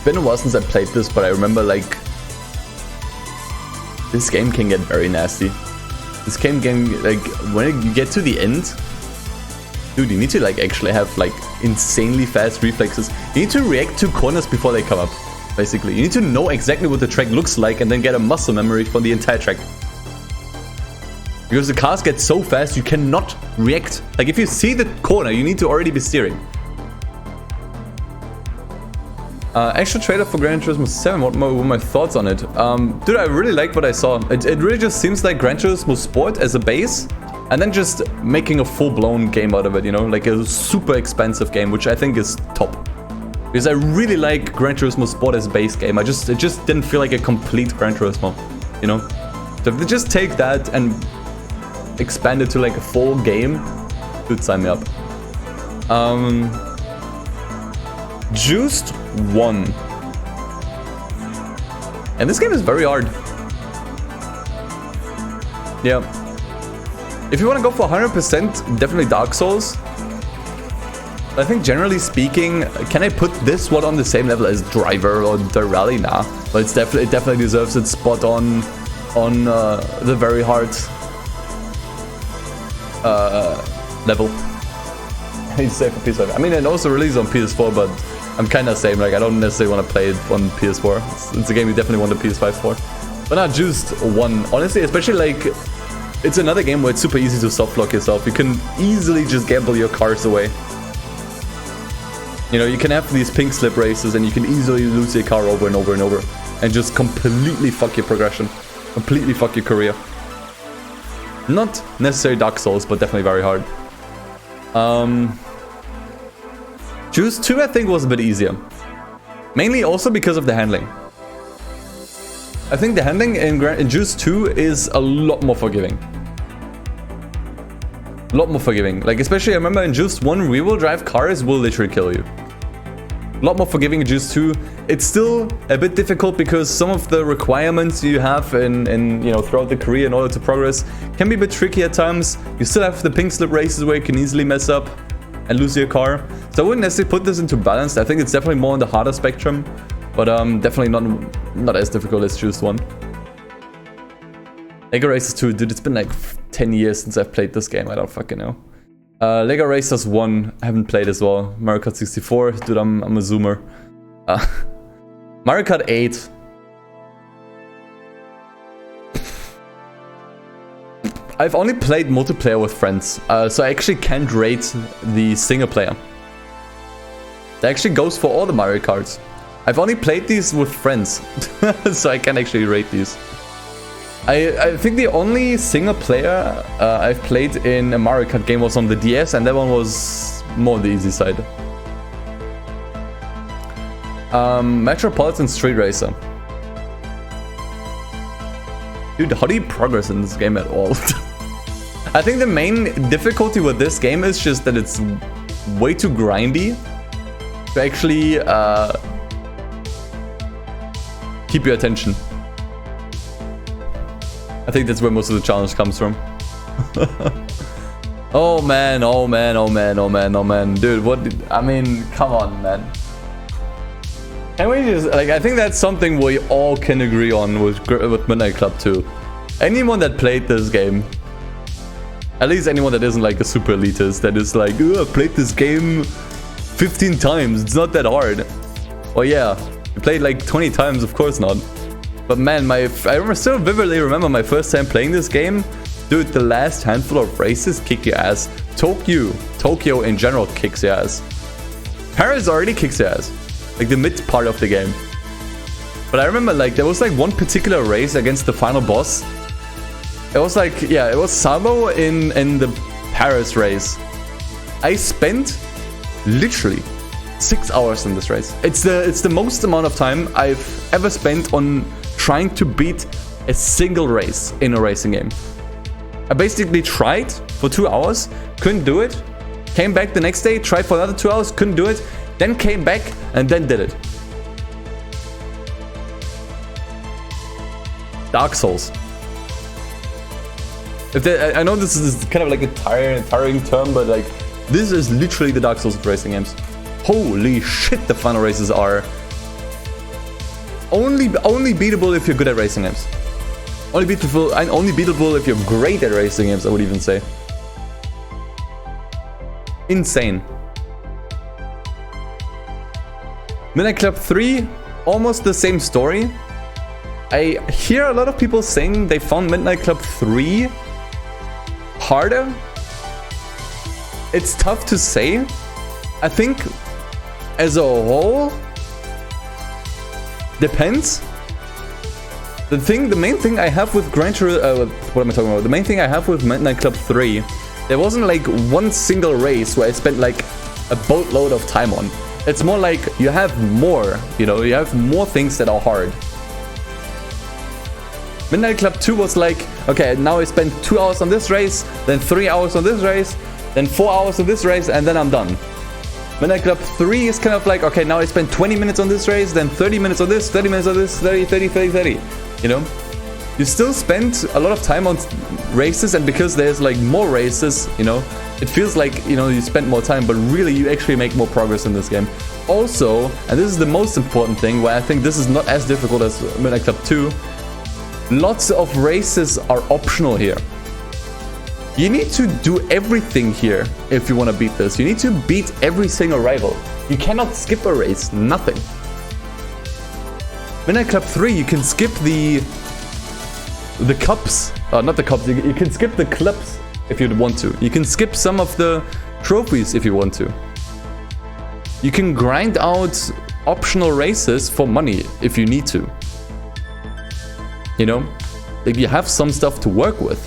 Been a while since I played this, but I remember, like, this game can get very nasty. This game can, like, when you get to the end, dude, you need to, like, actually have, like, insanely fast reflexes. You need to react to corners before they come up, basically. You need to know exactly what the track looks like and then get a muscle memory for the entire track. Because the cars get so fast, you cannot react. Like, if you see the corner, you need to already be steering. Extra trailer for Gran Turismo 7, what were my thoughts on it? Dude, I really like what I saw. It really just seems like Gran Turismo Sport as a base, and then just making a full-blown game out of it, you know? Like a super expensive game, which I think is top. Because I really like Gran Turismo Sport as a base game. It just didn't feel like a complete Gran Turismo, you know? So if they just take that and expand it to like a full game, dude, sign me up. Juiced 1. And this game is very hard. Yeah. If you want to go for 100%, definitely Dark Souls. I think generally speaking, can I put this one on the same level as Driver or The Rally? Nah. But it definitely deserves its spot on the very hard level. I need to say for PS5. I mean, it also released on PS4, but I'm kind of same. Like, I don't necessarily want to play it on PS4. It's a game you definitely want the PS5 for. But not Juiced 1. Honestly, especially like, it's another game where it's super easy to soft lock yourself. You can easily just gamble your cars away. You know, you can have these pink slip races and you can easily lose your car over and over and over. And just completely fuck your progression. Completely fuck your career. Not necessarily Dark Souls, but definitely very hard. Juiced 2, I think, was a bit easier. Mainly also because of the handling. I think the handling in Juiced 2 is a lot more forgiving. A lot more forgiving. Like, especially, I remember in Juiced 1, rear-wheel drive cars will literally kill you. A lot more forgiving in Juiced 2. It's still a bit difficult because some of the requirements you have in you know, throughout the career in order to progress can be a bit tricky at times. You still have the pink slip races where you can easily mess up and lose your car. So I wouldn't necessarily put this into balance. I think it's definitely more on the harder spectrum, but definitely not as difficult as Juiced 1. Lego Racers 2, dude, it's been like 10 years since I've played this game. I don't fucking know. Lego Racers 1, I haven't played as well. Mario Kart 64, dude, I'm a zoomer. Mario Kart 8. I've only played multiplayer with friends, so I actually can't rate the single player. That actually goes for all the Mario Karts. I've only played these with friends, so I can't actually rate these. I think the only single player I've played in a Mario Kart game was on the DS, and that one was more on the easy side. Metropolitan Street Racer. Dude, how do you progress in this game at all? I think the main difficulty with this game is just that it's way too grindy to actually keep your attention. I think that's where most of the challenge comes from. Oh man, oh man, oh man, oh man, oh man. Dude, I mean, come on, man. Can we just, like, I think that's something we all can agree on with Midnight Club 2. Anyone that played this game, at least anyone that isn't like a super elitist, that is like, oh, I played this game 15 times, it's not that hard. Well, yeah, you played like 20 times, of course not. But man, I still vividly remember my first time playing this game. Dude, the last handful of races kick your ass. Tokyo in general kicks your ass. Paris already kicks your ass. Like the mid part of the game. But I remember like there was like one particular race against the final boss. It was like, yeah, it was Sabo in the Paris race. I spent literally 6 hours in this race. It's the most amount of time I've ever spent on trying to beat a single race in a racing game. I basically tried for 2 hours, couldn't do it. Came back the next day, tried for another 2 hours, couldn't do it. Then came back and then did it. Dark Souls. I know this is kind of like a tiring term, but like this is literally the Dark Souls of racing games. Holy shit, the final races are only beatable if you're good at racing games. Only beatable if you're great at racing games, I would even say. Insane. Midnight Club 3, almost the same story. I hear a lot of people saying they found Midnight Club 3 harder. It's tough to say. I think as a whole, depends. The main thing I have with Gran Turismo, what am I talking about? The main thing I have with Midnight Club 3, there wasn't like one single race where I spent like a boatload of time on. It's more like you have more, you know, you have more things that are hard. Midnight Club 2 was like, okay, now I spend 2 hours on this race, then 3 hours on this race, then 4 hours on this race, and then I'm done. Midnight Club 3 is kind of like, okay, now I spend 20 minutes on this race, then 30 minutes on this, 30 minutes on this, 30. You know? You still spend a lot of time on races, and because there's like more races, you know, it feels like, you know, you spend more time, but really you actually make more progress in this game. Also, and this is the most important thing, where I think this is not as difficult as Midnight Club 2, lots of races are optional here. You need to do everything here if you want to beat this. You need to beat every single rival. You cannot skip a race, nothing. Midnight Club 3, you can skip the cups. Not the cups, you can skip the clubs if you want to. You can skip some of the trophies if you want to. You can grind out optional races for money if you need to. You know, like you have some stuff to work with.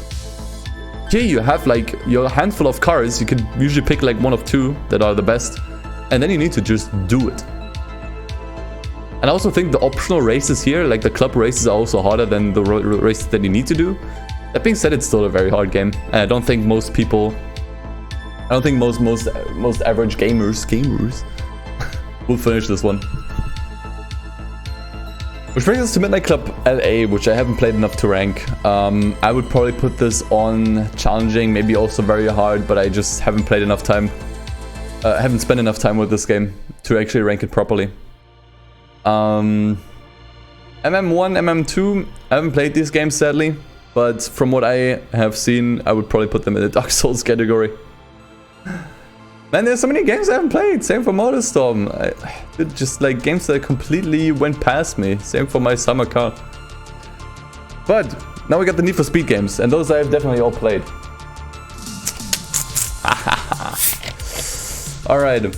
Here you have like your handful of cars. You can usually pick like 1 of 2 that are the best, and then you need to just do it. And I also think the optional races here, like the club races, are also harder than the races that you need to do. That being said, it's still a very hard game. And I don't think most people, most average gamers will finish this one. Which brings us to Midnight Club LA, which I haven't played enough to rank. I would probably put this on challenging, maybe also very hard, but I just haven't played enough time. Haven't spent enough time with this game to actually rank it properly. MM1, MM2, I haven't played these games sadly, but from what I have seen, I would probably put them in the Dark Souls category. Man, there's so many games I haven't played. Same for Motorstorm. Just like games that completely went past me. Same for my summer car. But now we got the Need for Speed games, and those I have definitely all played. Alright.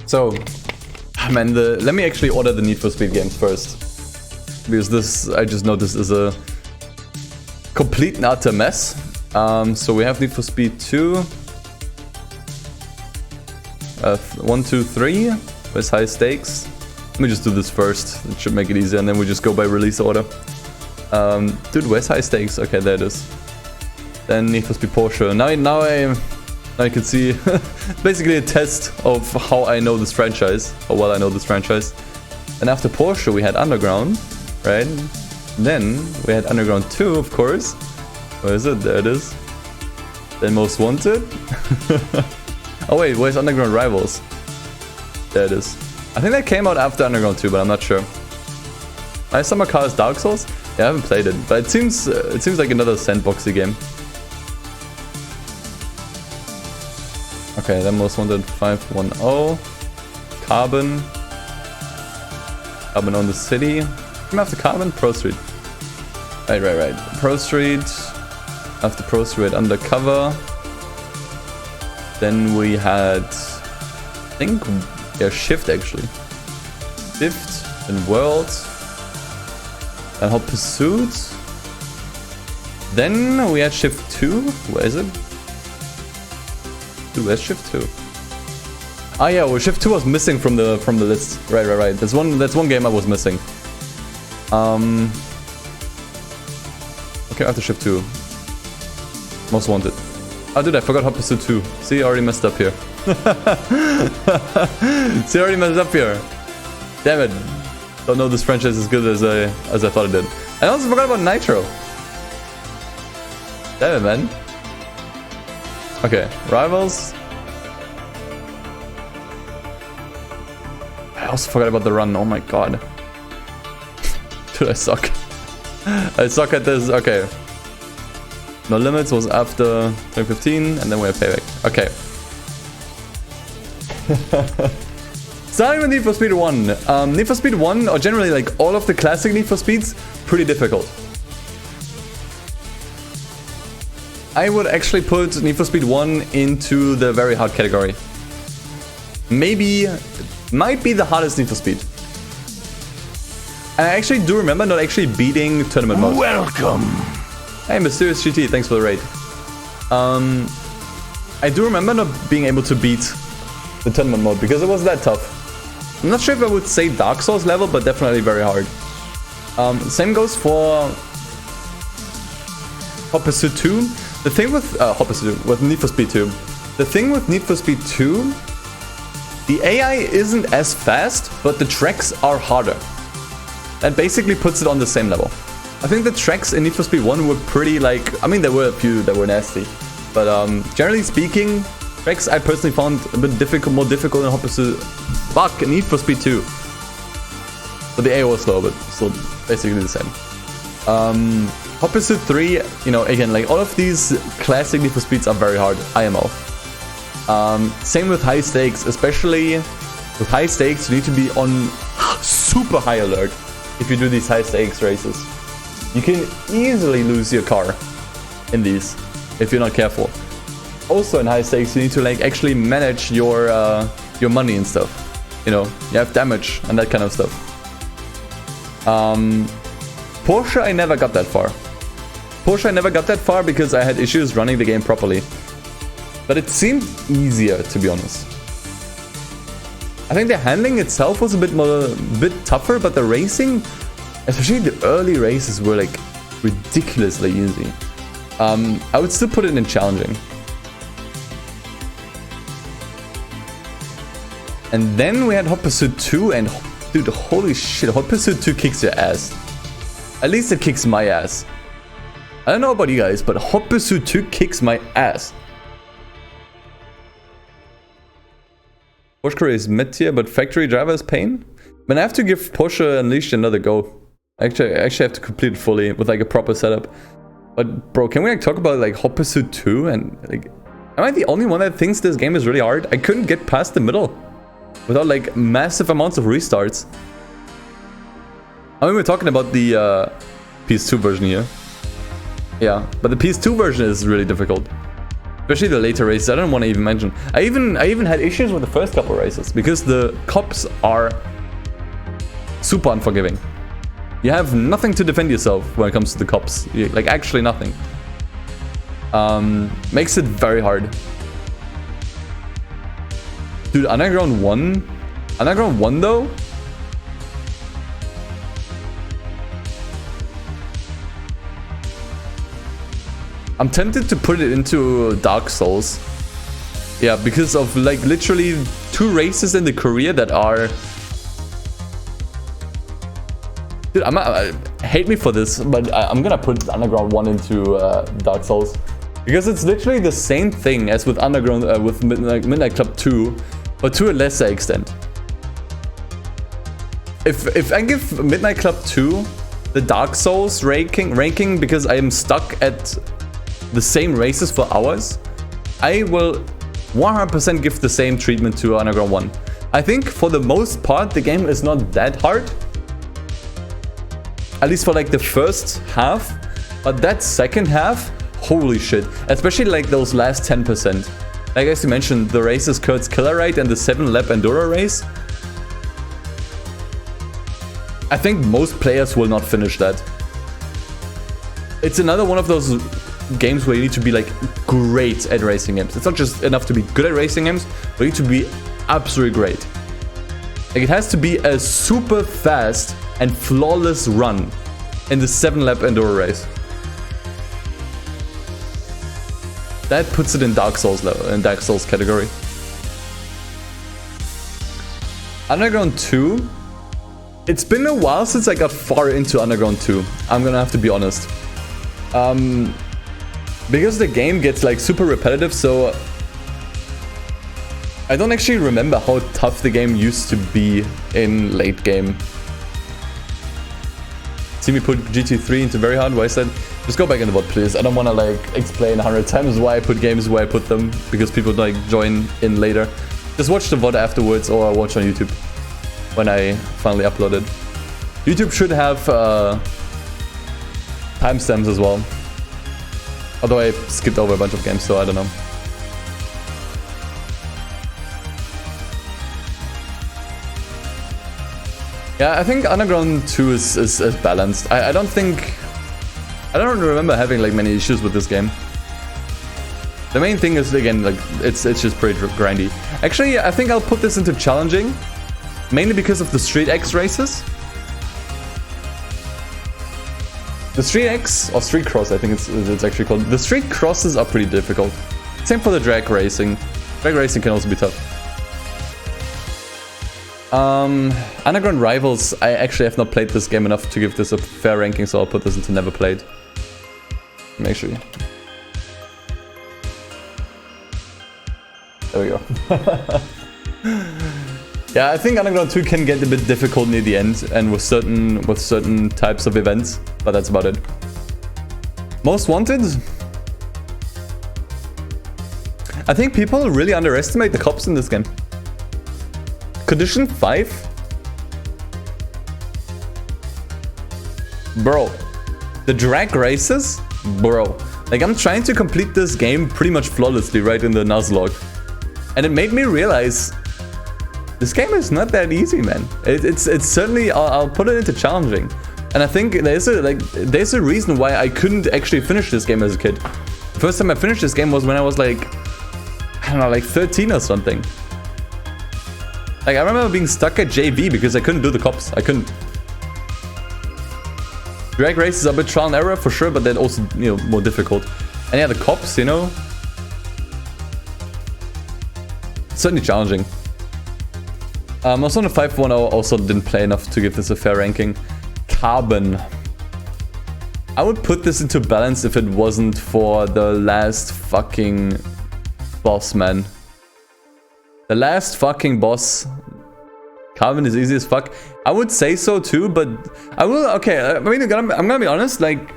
So, man, let me actually order the Need for Speed games first. Because this, I just noticed, is a complete and utter mess. So we have Need for Speed 2. 1, 2, 3 with high stakes. Let me just do this first. It should make it easier, and then we just go by release order. Dude, where's high stakes? Okay, there it is. Then Need for Speed Porsche. Now I can see basically a test of how I know this franchise, how well I know this franchise. And after Porsche we had Underground, right? Then we had Underground 2, of course. Where is it? There it is. Then Most Wanted. Oh wait, where's Underground Rivals? There it is. I think that came out after Underground 2, but I'm not sure. My summer car is Dark Souls? Yeah, I haven't played it, but it seems like another sandboxy game. Okay, then Most Wanted 510. Carbon. Carbon on the City. Come after Carbon? Pro Street. Right. Pro Street. After Pro Street, Undercover. Then we had, I think, yeah, Shift actually. Shift and World. And Hot Pursuit. Then we had Shift 2. Where is it? Dude, where's Shift 2? Ah yeah, well Shift 2 was missing from the list. Right. That's one game I was missing. Okay, after Shift 2. Most Wanted. Oh dude, I forgot Hot Pursuit 2. See, I already messed up here. Damn it. Don't know this franchise as good as I thought it did. I also forgot about Nitro. Damn it, man. Okay, Rivals. I also forgot about the Run, oh my god. Dude, I suck. I suck at this. Okay. No Limits was after 2015, and then we have Payback. Okay. Starting with Need for Speed 1. Need for Speed 1, or generally like all of the classic Need for Speeds, pretty difficult. I would actually put Need for Speed 1 into the very hard category. Maybe, might be the hardest Need for Speed. And I actually do remember not actually beating tournament mode. Welcome! Hey, Mysterious GT, thanks for the raid. I do remember not being able to beat the tournament mode because it was that tough. I'm not sure if I would say Dark Souls level, but definitely very hard. Same goes for Hot Pursuit 2. The thing with with Need for Speed 2. The thing with Need for Speed 2, the AI isn't as fast, but the tracks are harder. That basically puts it on the same level. I think the tracks in Need for Speed 1 were pretty like, I mean there were a few that were nasty, but generally speaking, tracks I personally found a bit difficult, more difficult in Hot Pursuit. Fuck, Need for Speed 2. But the AI was slow, but still basically the same. Hot Pursuit 3, you know, again, like all of these classic Need for Speeds are very hard, IMO. Same with high stakes, especially with high stakes, you need to be on super high alert if you do these high stakes races. You can easily lose your car in these if you're not careful. Also in high stakes, you need to like actually manage your money and stuff. You know, you have damage and that kind of stuff. Porsche, I never got that far. Porsche, I never got that far because I had issues running the game properly. But it seemed easier, to be honest. I think the handling itself was a bit tougher, but the racing, especially the early races, were like ridiculously easy. I would still put it in challenging. And then we had Hot Pursuit 2, and dude, holy shit, Hot Pursuit 2 kicks your ass. At least it kicks my ass. I don't know about you guys, but Hot Pursuit 2 kicks my ass. Porsche Career is mid-tier, but factory driver is pain? Man, I have to give Porsche Unleashed another go. I actually have to complete it fully with like a proper setup. But bro, can we like talk about like Hot Pursuit 2 and like... Am I the only one that thinks this game is really hard? I couldn't get past the middle without like massive amounts of restarts. I mean, we're talking about the PS2 version here. Yeah, but the PS2 version is really difficult. Especially the later races, I don't want to even mention. I even had issues with the first couple races because the cops are super unforgiving. You have nothing to defend yourself when it comes to the cops. Like actually nothing. Makes it very hard. Dude, Underground 1? Underground 1 though? I'm tempted to put it into Dark Souls. Yeah, because of like literally 2 races in the career that are... Dude, hate me for this, but I'm gonna put Underground 1 into Dark Souls. Because it's literally the same thing as with Underground, with Midnight Club 2, but to a lesser extent. If I give Midnight Club 2 the Dark Souls ranking because I am stuck at the same races for hours, I will 100% give the same treatment to Underground 1. I think for the most part the game is not that hard, at least for like the first half, but that second half, holy shit, especially like those last 10%. Like as you mentioned, the races Kurt's Killer Ride and the 7-lap Enduro race, I think most players will not finish that. It's another one of those games where you need to be like great at racing games. It's not just enough to be good at racing games, but you need to be absolutely great. Like it has to be a super fast and flawless run in the 7-lap Enduro race. That puts it in Dark Souls level, in Dark Souls category. Underground 2. It's been a while since I got far into Underground 2. I'm gonna have to be honest. Because the game gets like super repetitive, so I don't actually remember how tough the game used to be in late game. see me put GT3 into very hard. Why is that? Just go back in the VOD, please. I don't want to like explain 100 times why I put games where I put them, because people like join in later. Just watch the VOD afterwards, or watch on YouTube when I finally upload it. YouTube should have timestamps as well. Although I skipped over a bunch of games, so I don't know. Yeah, I think Underground 2 is balanced. I don't remember having like many issues with this game. The main thing is, again, like it's just pretty grindy. Actually, I think I'll put this into challenging, mainly because of the Street X races. The Street X, or Street Cross, I think it's actually called. The Street Crosses are pretty difficult. Same for the drag racing. Drag racing can also be tough. Underground Rivals, I actually have not played this game enough to give this a fair ranking, so I'll put this into never played. Make sure. There we go. Yeah, I think Underground 2 can get a bit difficult near the end, and with certain types of events, but that's about it. Most Wanted? I think people really underestimate the cops in this game. Condition 5? Bro. The drag races? Bro. Like, I'm trying to complete this game pretty much flawlessly right in the Nuzlocke. And it made me realize this game is not that easy, man. It's certainly, I'll put it into challenging. And I think there's a reason why I couldn't actually finish this game as a kid. The first time I finished this game was when I was like, I don't know, like 13 or something. Like, I remember being stuck at JV because I couldn't do the cops. I couldn't. Drag races are a bit trial and error for sure, but they're also, you know, more difficult. And yeah, the cops, you know, certainly challenging. Also on the 5-1, I also didn't play enough to give this a fair ranking. Carbon. I would put this into balance if it wasn't for the last fucking boss, man. The last fucking boss. Carbon is easy as fuck. I would say so too, but I will. Okay, I mean, I'm gonna be honest. Like,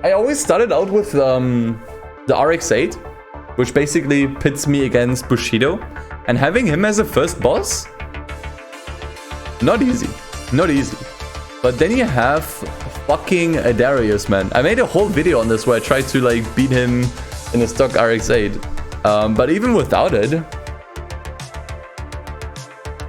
I always started out with the RX-8, which basically pits me against Bushido, and having him as a first boss, not easy, not easy. But then you have fucking Darius, man. I made a whole video on this where I tried to like beat him in a stock RX-8, but even without it.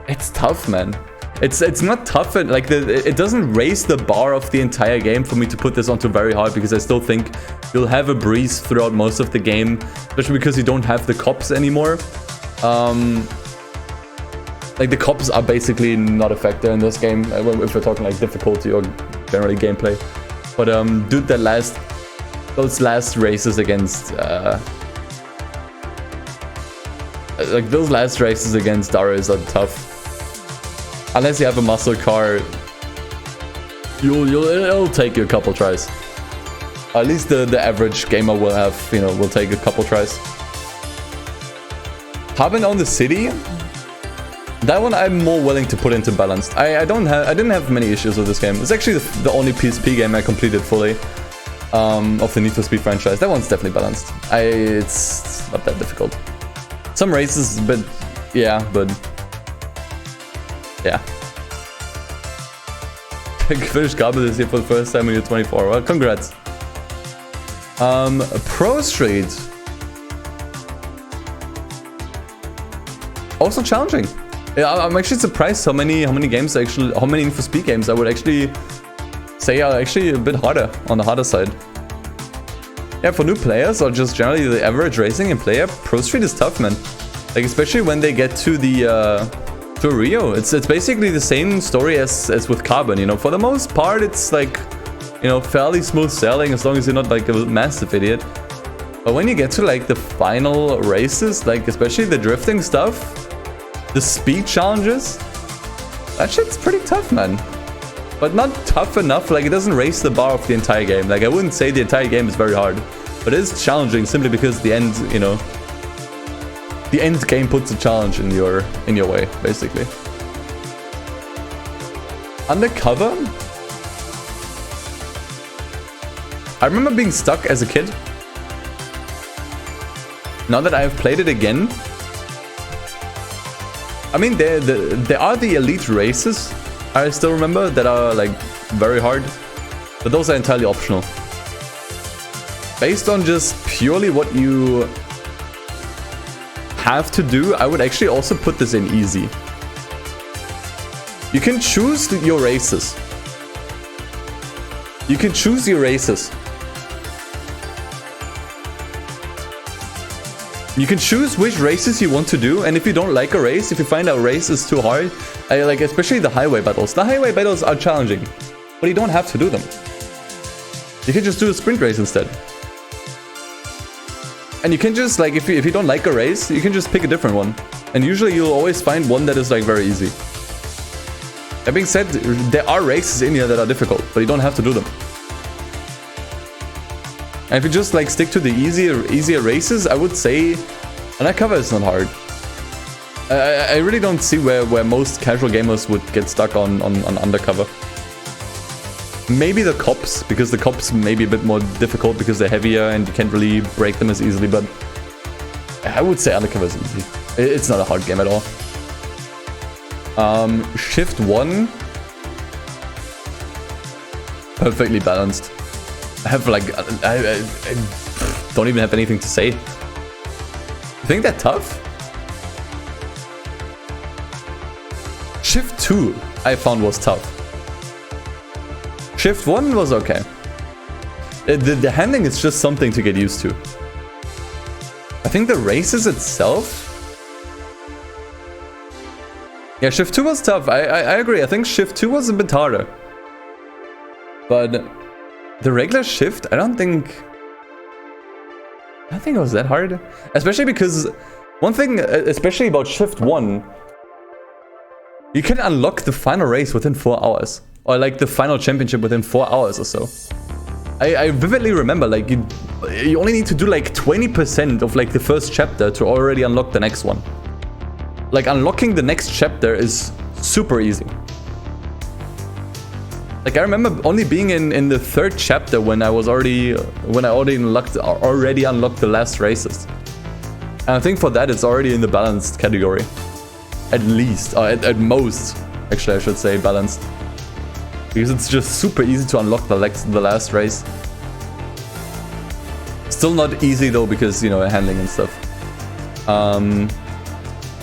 It's tough, man. It's not tough, like it doesn't raise the bar of the entire game for me to put this onto very hard, because I still think you'll have a breeze throughout most of the game, especially because you don't have the cops anymore. Like, the cops are basically not a factor in this game if we're talking like difficulty or generally gameplay. But dude, those last races against like those last races against Darius are tough. Unless you have a muscle car, it'll take you a couple tries. At least the average gamer will have, you know, will take a couple tries. Carbon on the City, that one I'm more willing to put into balanced. I didn't have many issues with this game. It's actually the only PSP game I completed fully of the Need for Speed franchise. That one's definitely balanced. It's not that difficult. Some races, but yeah, yeah. Finished Carbon this year for the first time when you're 24. Well, congrats. Pro Street. Also challenging. Yeah, I'm actually surprised how many games how many Need for Speed games I would actually say are actually a bit harder, on the harder side. Yeah, for new players or just generally the average racing and player, Pro Street is tough, man. Like, especially when they get to the to Rio, it's basically the same story as with Carbon, you know. For the most part, it's like, you know, fairly smooth sailing as long as you're not like a massive idiot. But when you get to like the final races, like especially the drifting stuff, the speed challenges, that shit's pretty tough, man. But not tough enough, like it doesn't raise the bar of the entire game. Like, I wouldn't say the entire game is very hard, but it is challenging simply because the end, you know, the end game puts a challenge in your way, basically. Undercover? I remember being stuck as a kid. Now that I've played it again, I mean, there are the elite races, I still remember, that are like very hard, but those are entirely optional. Based on just purely what you have to do, I would actually also put this in easy. You can choose your races. You can choose your races. You can choose which races you want to do, and if you don't like a race, if you find a race is too hard, like especially the highway battles. The highway battles are challenging, but you don't have to do them. You can just do a sprint race instead. And you can just, like, if you don't like a race, you can just pick a different one. And usually you'll always find one that is like very easy. That being said, there are races in here that are difficult, but you don't have to do them. And if you just like stick to the easier races, I would say undercover is not hard. I really don't see where most casual gamers would get stuck on undercover. Maybe the cops, because the cops may be a bit more difficult because they're heavier and you can't really break them as easily, but I would say undercover is easy. It's not a hard game at all. Shift 1. Perfectly balanced. I have like, I don't even have anything to say. You think they're tough? Shift 2 I found was tough. Shift 1 was okay. The handling is just something to get used to. I think the races itself... Yeah, Shift 2 was tough. I agree. I think Shift 2 was a bit harder. But the regular Shift, I don't think it was that hard. Especially because one thing, especially about Shift 1, you can unlock the final race within 4 hours. Or like the final championship within 4 hours or so. I vividly remember, like, you only need to do like 20% of like the first chapter to already unlock the next one. Like, unlocking the next chapter is super easy. Like, I remember only being in the 3rd chapter when I already unlocked the last races. And I think for that it's already in the balanced category. At least, or at most, actually I should say balanced. Because it's just super easy to unlock the last race. Still not easy though, because, you know, handling and stuff.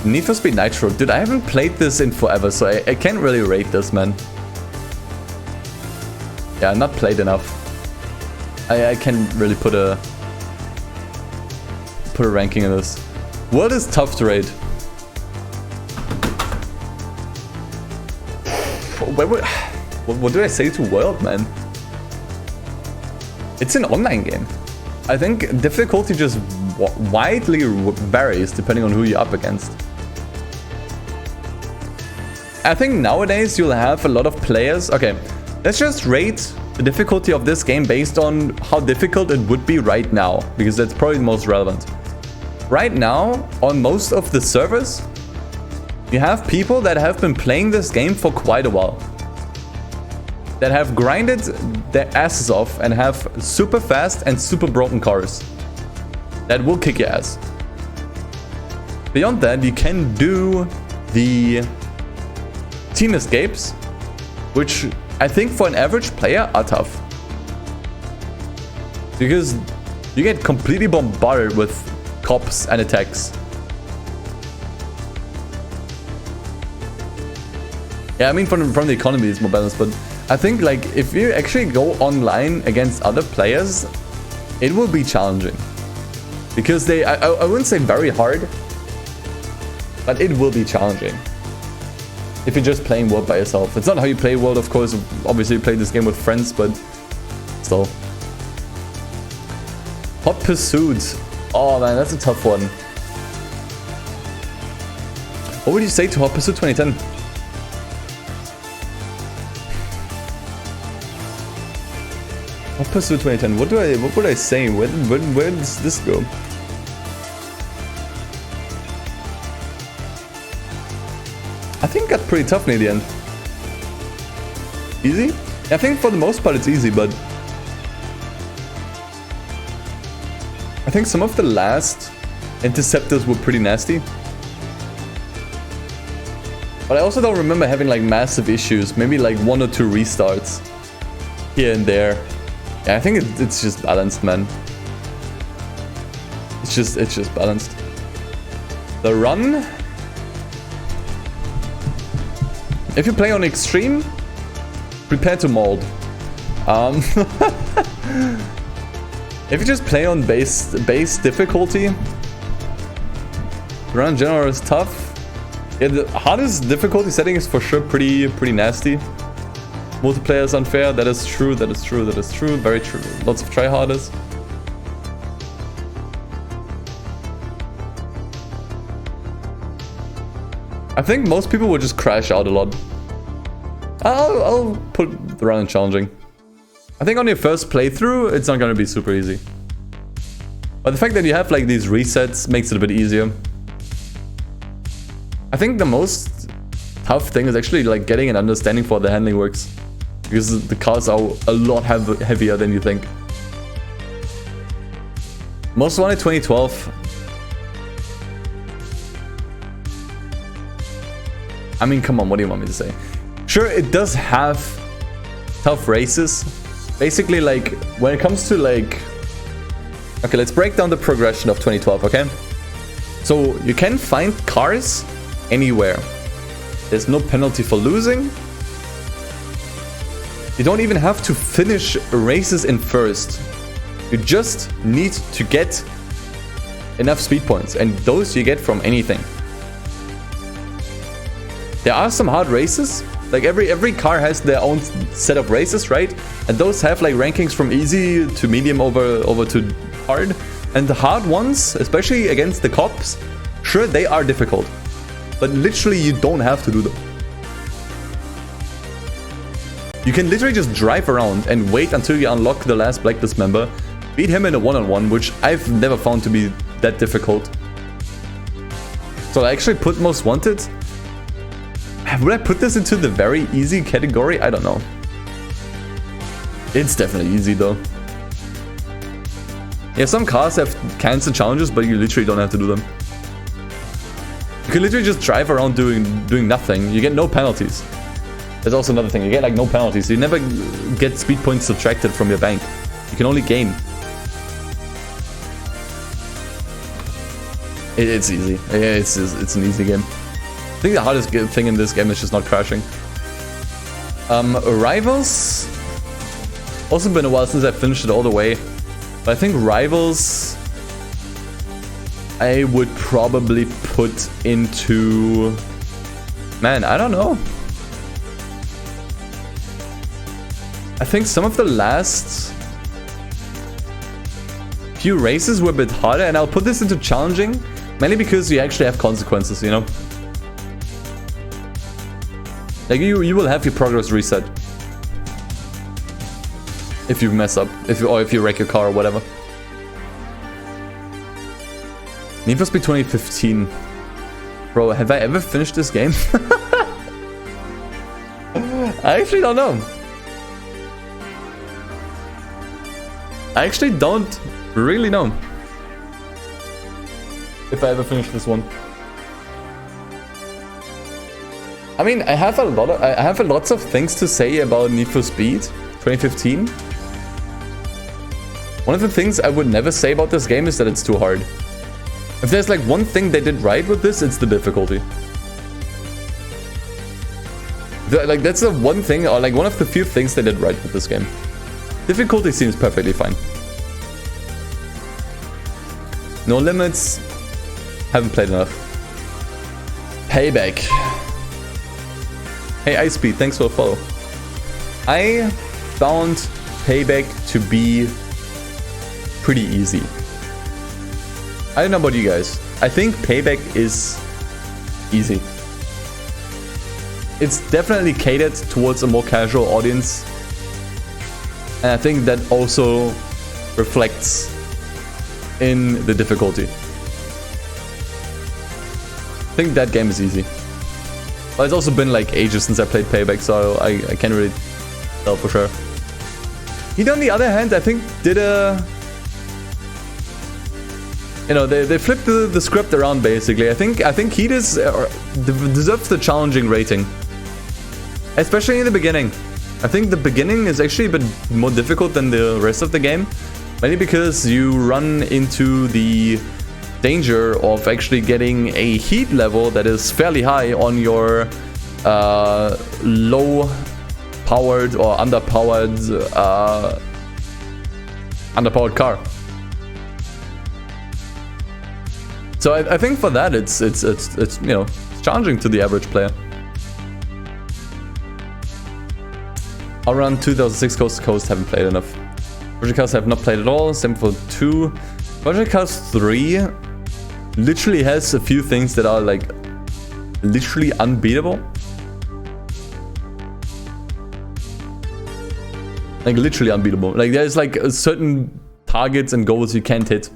Need for Speed Nitro. Dude, I haven't played this in forever, so I can't really rate this, man. Yeah, not played enough. I can't really put a ranking in this. World is tough to rate. What do I say to World, man? It's an online game. I think difficulty just widely varies depending on who you're up against. I think nowadays you'll have a lot of players. Okay, let's just rate the difficulty of this game based on how difficult it would be right now, because that's probably the most relevant. Right now, on most of the servers, you have people that have been playing this game for quite a while. That have grinded their asses off and have super fast and super broken cars. That will kick your ass. Beyond that, you can do the team escapes, which I think for an average player are tough. Because you get completely bombarded with cops and attacks. Yeah, I mean from the economy it's more balanced, but I think like if you actually go online against other players, it will be challenging. Because I wouldn't say very hard, but it will be challenging. If you're just playing World by yourself. It's not how you play World, of course. Obviously you play this game with friends, but still. Hot Pursuit. Oh man, that's a tough one. What would you say to Hot Pursuit 2010? Hot Pursuit 2010. What would I say? Where does this go? I think it got pretty tough near the end. Easy? I think for the most part it's easy, but I think some of the last interceptors were pretty nasty. But I also don't remember having like massive issues. Maybe like 1 or 2 restarts here and there. Yeah, I think it's just balanced, man. It's just balanced. The run. If you play on extreme, prepare to mold. If you just play on base difficulty, run in general is tough. Yeah, the hardest difficulty setting is for sure pretty nasty. Multiplayer is unfair. That is true. That is true. That is true. Very true. Lots of tryharders. I think most people will just crash out a lot. I'll put the run in challenging. I think on your first playthrough, it's not going to be super easy. But the fact that you have like these resets makes it a bit easier. I think the most tough thing is actually like getting an understanding for how the handling works. Because the cars are a lot heavier than you think. Most Wanted 2012. I mean, come on, what do you want me to say? Sure, it does have tough races. Basically, like, when it comes to, like... Okay, let's break down the progression of 2012, okay? So, you can find cars anywhere. There's no penalty for losing. You don't even have to finish races in first. You just need to get enough speed points, and those you get from anything. There are some hard races. Like every car has their own set of races, right? And those have like rankings from easy to medium over to hard. And the hard ones, especially against the cops, sure, they are difficult. But literally you don't have to do them. You can literally just drive around and wait until you unlock the last blacklist member, beat him in a one-on-one, which I've never found to be that difficult. So I actually put Most Wanted. Would I put this into the very easy category? I don't know. It's definitely easy though. Yeah, some cars have cancer challenges, but you literally don't have to do them. You can literally just drive around doing nothing. You get no penalties. There's also another thing. You get like no penalties. You never get speed points subtracted from your bank. You can only gain. It's easy. Yeah, it's an easy game. I think the hardest thing in this game is just not crashing. Rivals. Also been a while since I finished it all the way. But I think Rivals I would probably put into... Man, I don't know. I think some of the last few races were a bit harder, and I'll put this into challenging, mainly because you actually have consequences, you know? Like, you will have your progress reset. If you mess up, if you wreck your car or whatever. Need for Speed 2015. Bro, have I ever finished this game? I actually don't know. I actually don't really know if I ever finished this one. I mean, I have lots of things to say about Need for Speed 2015. One of the things I would never say about this game is that it's too hard. If there's like one thing they did right with this, it's the difficulty. Like, that's the one thing, or like one of the few things they did right with this game. Difficulty seems perfectly fine. No limits. Haven't played enough. Payback. Hey, Ice Speed, thanks for a follow. I found Payback to be pretty easy. I don't know about you guys. I think Payback is easy. It's definitely catered towards a more casual audience. And I think that also reflects in the difficulty. I think that game is easy. But it's also been like ages since I played Payback, so I can't really tell for sure. He, on the other hand, I think did a you know, they flipped the script around basically. I think he deserves the challenging rating, especially in the beginning. I think the beginning is actually a bit more difficult than the rest of the game, mainly because you run into the danger of actually getting a heat level that is fairly high on your low powered or underpowered car. So I think for that it's you know, it's challenging to the average player. I'll run 2006 Coast to Coast, haven't played enough. Project Cars have not played at all, same for 2. Project Cars 3 literally has a few things that are like literally unbeatable. Like literally unbeatable. Like there's like certain targets and goals you can't hit.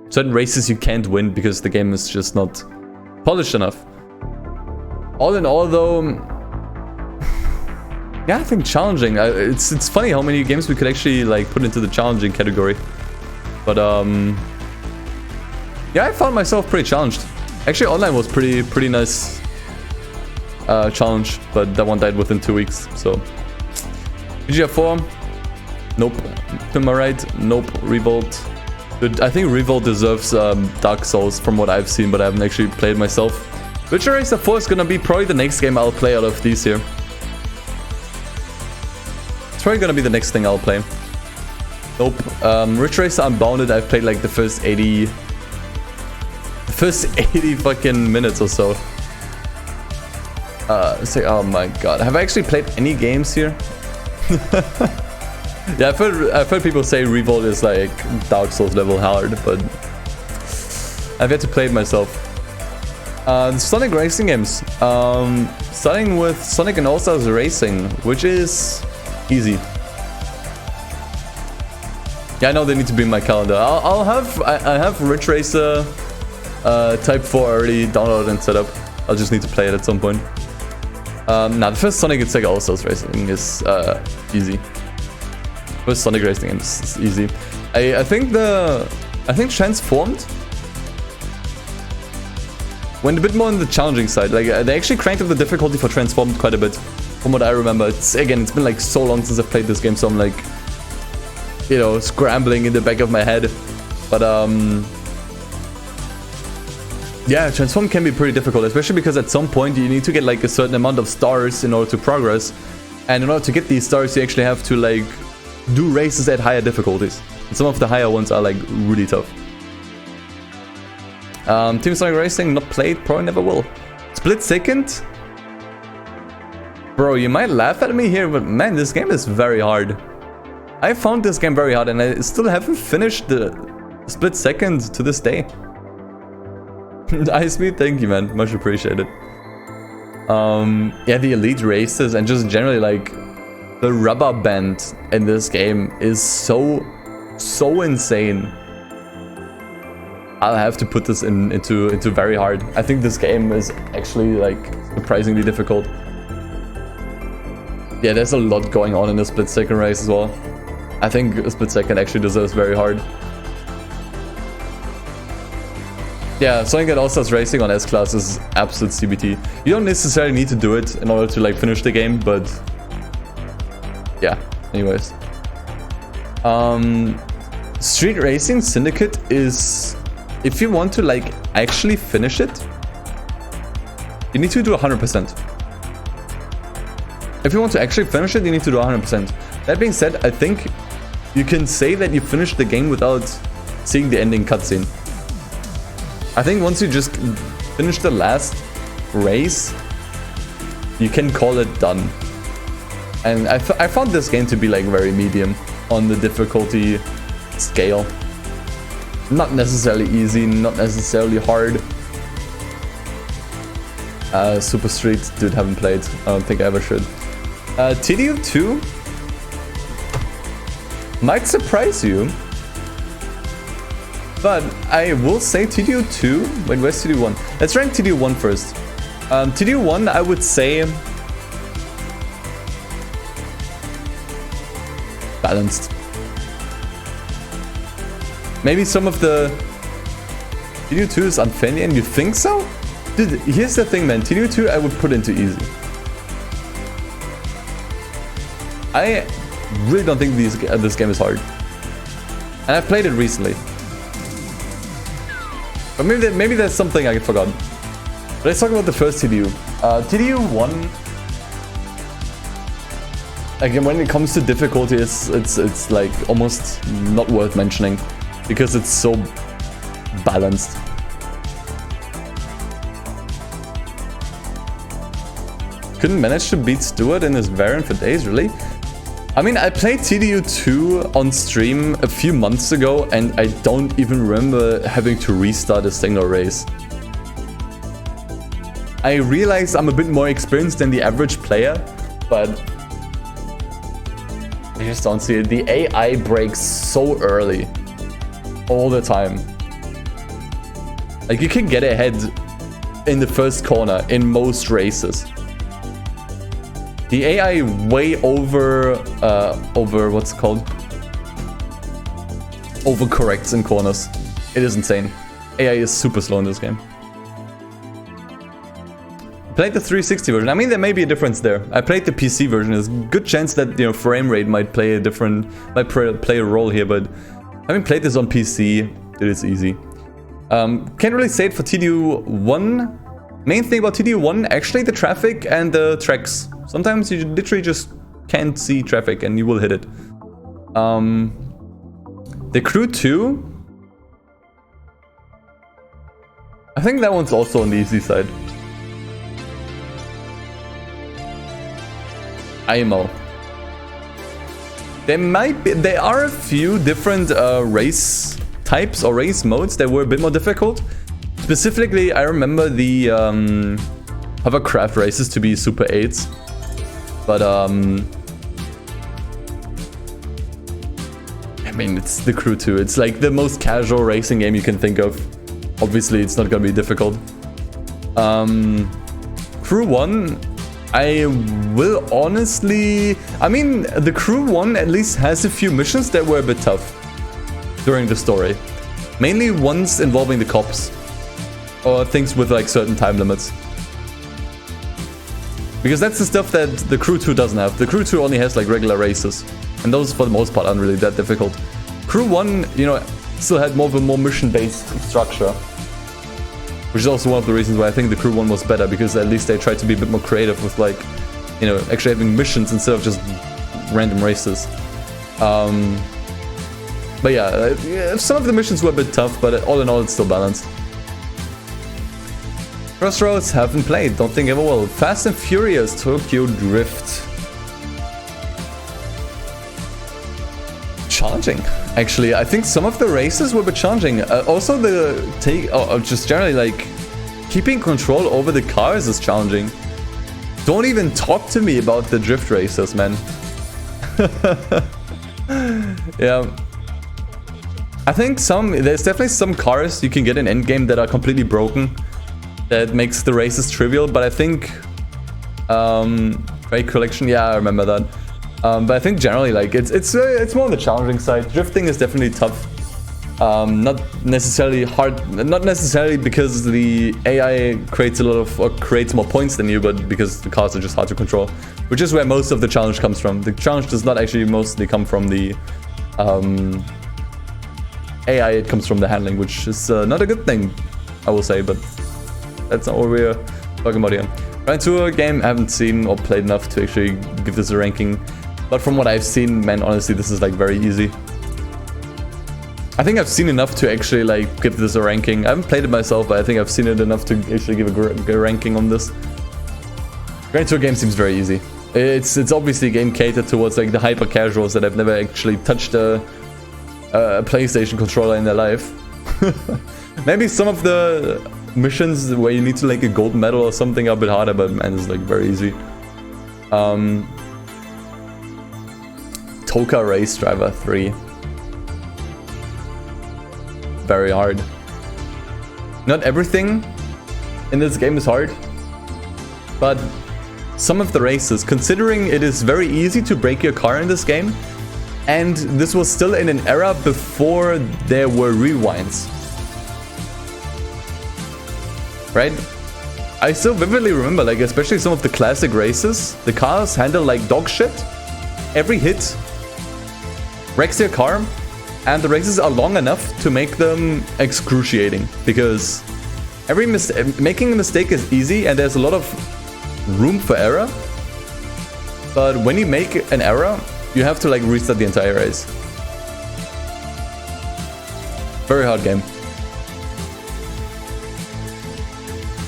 Certain races you can't win because the game is just not polished enough. All in all though, yeah, I think challenging. It's funny how many games we could actually like put into the challenging category. But yeah, I found myself pretty challenged. Actually, online was pretty nice challenge, but that one died within 2 weeks. So GTA 4, nope. To my right, nope. Revolt. But I think Revolt deserves Dark Souls from what I've seen, but I haven't actually played myself. Witcher Racer 4 is gonna be probably the next game I'll play out of these here. It's probably gonna be the next thing I'll play. Nope. Ridge Racer Unbounded, I've played like the first 80 fucking minutes or so. It's like, oh my god. Have I actually played any games here? Yeah, I've heard people say Revolt is like Dark Souls level hard, but I've yet to play it myself. The Sonic racing games. Starting with Sonic and All-Stars Racing, which is easy. Yeah, I know they need to be in my calendar. I have Ridge Racer Type 4 already downloaded and set up. I'll just need to play it at some point. Nah, the first Sonic and Sega All-Stars Racing is easy. First Sonic racing game is easy. I think Transformed went a bit more on the challenging side. Like they actually cranked up the difficulty for Transformed quite a bit, from what I remember. It's been like so long since I've played this game, so I'm like, you know, scrambling in the back of my head. But yeah, Transform can be pretty difficult, especially because at some point you need to get like a certain amount of stars in order to progress. And in order to get these stars, you actually have to like do races at higher difficulties. And some of the higher ones are like really tough. Team Sonic Racing, not played, probably never will. Split Second? Bro, you might laugh at me here, but man, this game is very hard. I found this game very hard and I still haven't finished the Split Second to this day. Ice Meat, thank you, man. Much appreciated. Yeah, the elite races and just generally like the rubber band in this game is so insane. I'll have to put this into very hard. I think this game is actually like surprisingly difficult. Yeah, there's a lot going on in the Split Second race as well. I think a Split Second actually deserves very hard. Yeah, Sonic and All-Stars Racing on S-Class is absolute CBT. You don't necessarily need to do it in order to like finish the game, but yeah, anyways. Street Racing Syndicate is, if you want to like actually finish it, you need to do 100%. If you want to actually finish it, you need to do 100%. That being said, I think you can say that you finished the game without seeing the ending cutscene. I think once you just finish the last race, you can call it done. And I found this game to be like very medium on the difficulty scale. Not necessarily easy, not necessarily hard. Super Street, dude, haven't played. I don't think I ever should. TDU 2 might surprise you. But I will say TDU 2, wait, where's TDU 1? Let's rank TDU 1 first. TDU 1, I would say balanced. Maybe some of the TDU 2 is unfairly, and you think so? Dude, here's the thing, man. TDU 2 I would put into easy. I really don't think this game is hard. And I played it recently. But maybe there's something I forgot. But let's talk about the first TDU. TDU 1... Again, when it comes to difficulty, it's like almost not worth mentioning. Because it's so balanced. Couldn't manage to beat Stuart in his variant for days, really? I mean, I played TDU 2 on stream a few months ago, and I don't even remember having to restart a single race. I realize I'm a bit more experienced than the average player, but I just don't see it. The AI breaks so early. All the time. Like, you can get ahead in the first corner in most races. The AI way what's it called? Overcorrects in corners. It is insane. AI is super slow in this game. Played the 360 version. I mean, there may be a difference there. I played the PC version. There's a good chance that, you know, frame rate might play a role here, but having played this on PC, it is easy. Can't really say it for TDU 1. Main thing about TDU 1, actually the traffic and the tracks. Sometimes you literally just can't see traffic and you will hit it. The Crew 2, I think that one's also on the easy side. IMO. There are a few different race types or race modes that were a bit more difficult. Specifically, I remember the hovercraft races to be Super 8s. But I mean, it's the Crew 2. It's like the most casual racing game you can think of. Obviously, it's not gonna be difficult. Crew 1, I will honestly... I mean, the Crew 1 at least has a few missions that were a bit tough during the story. Mainly ones involving the cops. Or things with like certain time limits. Because that's the stuff that the Crew 2 doesn't have. The Crew 2 only has like regular races. And those for the most part aren't really that difficult. Crew 1, you know, still had more of a mission-based structure. Which is also one of the reasons why I think the Crew 1 was better. Because at least they tried to be a bit more creative with like, you know, actually having missions instead of just random races. But yeah, some of the missions were a bit tough, but all in all it's still balanced. Crossroads, haven't played, don't think ever will. Fast and Furious, Tokyo Drift. Challenging, actually. I think some of the races were a bit challenging. Also just generally like, keeping control over the cars is challenging. Don't even talk to me about the drift races, man. Yeah. I think there's definitely some cars you can get in endgame that are completely broken. That makes the races trivial, but I think Great Collection, yeah, I remember that. But I think generally, like, it's more on the challenging side. Drifting is definitely tough. Not necessarily hard, not necessarily because the AI creates creates more points than you, but because the cars are just hard to control. Which is where most of the challenge comes from. The challenge does not actually mostly come from the AI, it comes from the handling, which is not a good thing, I will say, but that's not what we're talking about here. Gran Turismo game, I haven't seen or played enough to actually give this a ranking. But from what I've seen, man, honestly, this is like very easy. I think I've seen enough to actually like give this a ranking. I haven't played it myself, but I think I've seen it enough to actually give a ranking on this. Gran Turismo game seems very easy. It's obviously a game catered towards like the hyper casuals that have never actually touched a PlayStation controller in their life. Maybe some of the missions where you need to like a gold medal or something are a bit harder, but man, it's like very easy. Toka Race Driver 3. Very hard. Not everything in this game is hard, but some of the races, considering it is very easy to break your car in this game, and this was still in an era before there were rewinds. right? I still vividly remember, like, especially some of the classic races, the cars handle like dog shit. Every hit wrecks your car, and the races are long enough to make them excruciating, because making a mistake is easy and there's a lot of room for error. But when you make an error, you have to like restart the entire race. Very hard game.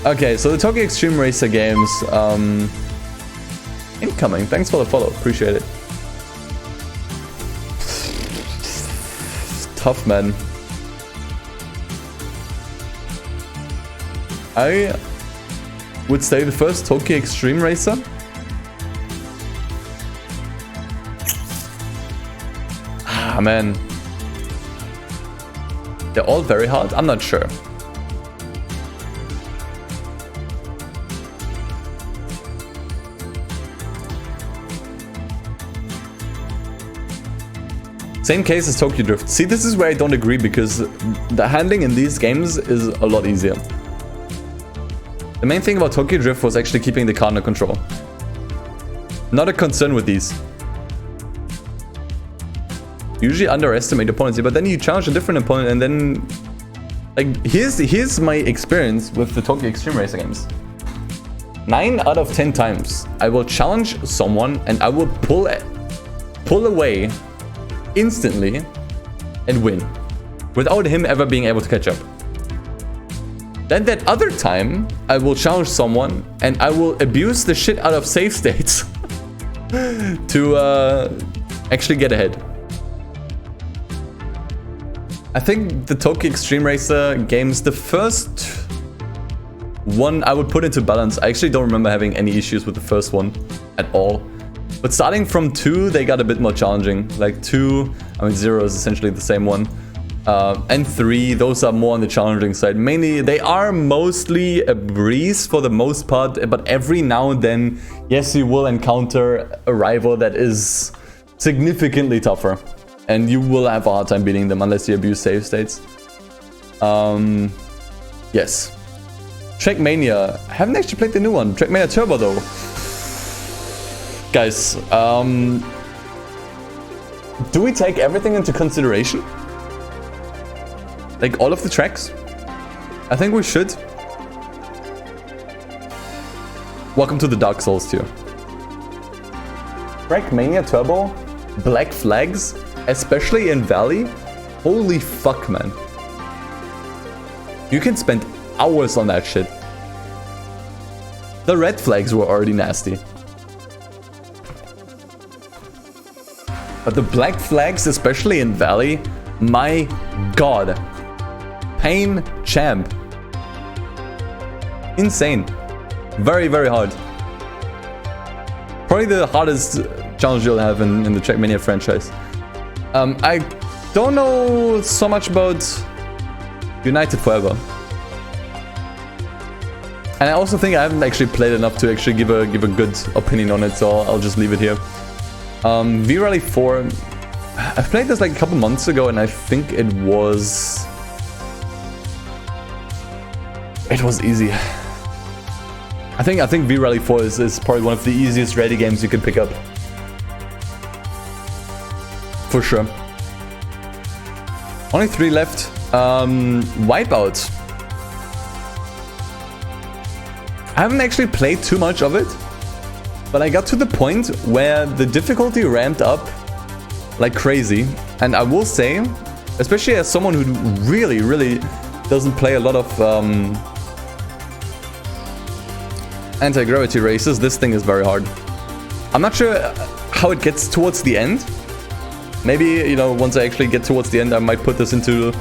Okay, so the Toki Extreme Racer games, incoming. Thanks for the follow, appreciate it. Tough, man. I would say the first Toki Extreme Racer. Ah, man. They're all very hard? I'm not sure. Same case as Tokyo Drift. See, this is where I don't agree, because the handling in these games is a lot easier. The main thing about Tokyo Drift was actually keeping the car under control. Not a concern with these. Usually underestimate opponents here, but then you challenge a different opponent, and then... Like, here's my experience with the Tokyo Extreme Racer games. 9 out of 10 times, I will challenge someone, and I will pull away instantly and win without him ever being able to catch up. Then that other time I will challenge someone and I will abuse the shit out of save states to actually get ahead. I think the Toki Extreme Racer games, the first one I would put into balance. I actually don't remember having any issues with the first one at all. But starting from 2, they got a bit more challenging. Like 2, I mean 0 is essentially the same one. And 3, those are more on the challenging side. Mainly, they are mostly a breeze for the most part. But every now and then, yes, you will encounter a rival that is significantly tougher. And you will have a hard time beating them unless you abuse save states. Yes. Trackmania. I haven't actually played the new one. Trackmania Turbo though. Guys, do we take everything into consideration? Like all of the tracks? I think we should. Welcome to the Dark Souls tier. Trackmania Turbo, Black Flags, especially in Valley. Holy fuck, man. You can spend hours on that shit. The red flags were already nasty. But the black flags, especially in Valley, my god. Pain champ. Insane. Very, very hard. Probably the hardest challenge you'll have in the Trackmania franchise. I don't know so much about United Forever. And I also think I haven't actually played enough to actually give a good opinion on it, so I'll just leave it here. V-Rally 4, I played this like a couple months ago, and I think it was easy. I think V-Rally 4 is probably one of the easiest rally games you can pick up. For sure. Only 3 left. Wipeout. I haven't actually played too much of it, but I got to the point where the difficulty ramped up like crazy. And I will say, especially as someone who really, really doesn't play a lot of anti-gravity races, this thing is very hard. I'm not sure how it gets towards the end. Maybe, you know, once I actually get towards the end, I might put this into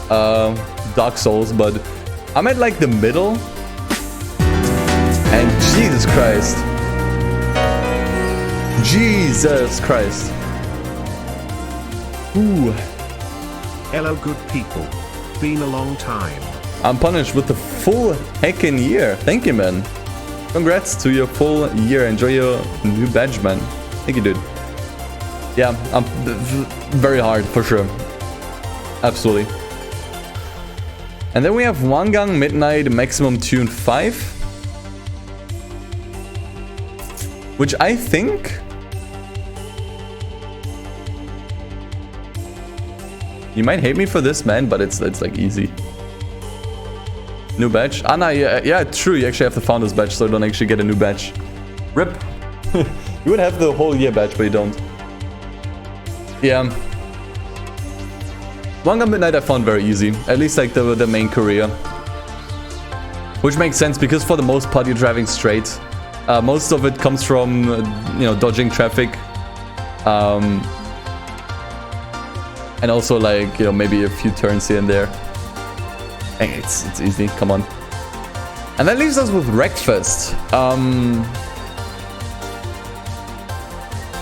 Dark Souls, but I'm at like the middle. And Jesus Christ. Jesus Christ. Ooh. Hello, good people. Been a long time. I'm punished with the full heckin' year. Thank you, man. Congrats to your full year. Enjoy your new badge, man. Thank you, dude. Yeah, very hard, for sure. Absolutely. And then we have Wangang, Midnight, Maximum Tune 5. Which I think... You might hate me for this, man, but it's like easy. New badge. Ah, no, yeah, true. You actually have the Founders badge, so you don't actually get a new badge. RIP. You would have the whole year badge, but you don't. Yeah. Wangang Midnight I found very easy. At least like the main career. Which makes sense because for the most part you're driving straight. Most of it comes from, you know, dodging traffic. And also like, you know, maybe a few turns here and there. Dang, it's easy, come on. And that leaves us with Wreckfest.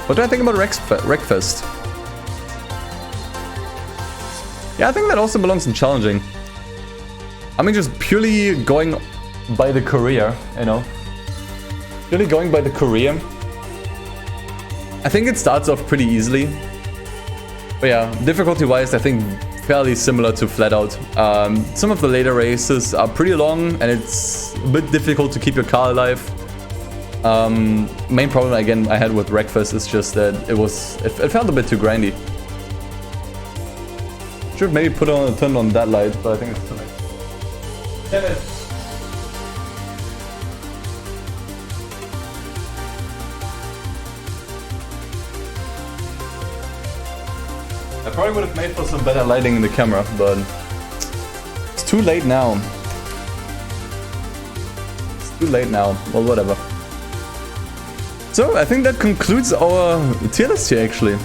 What do I think about Wreckfest? Yeah, I think that also belongs in challenging. I mean, just purely going by the career, you know. Purely going by the career. I think it starts off pretty easily. But yeah, difficulty-wise, I think fairly similar to Flatout. Some of the later races are pretty long and it's a bit difficult to keep your car alive. Main problem again I had with Wreckfest is just that it felt a bit too grindy. Should maybe turn on that light, but I think it's too late. Damn it. I probably would have made for some better lighting in the camera, but it's too late now. It's too late now. Well, whatever. So, I think that concludes our tier list here, actually.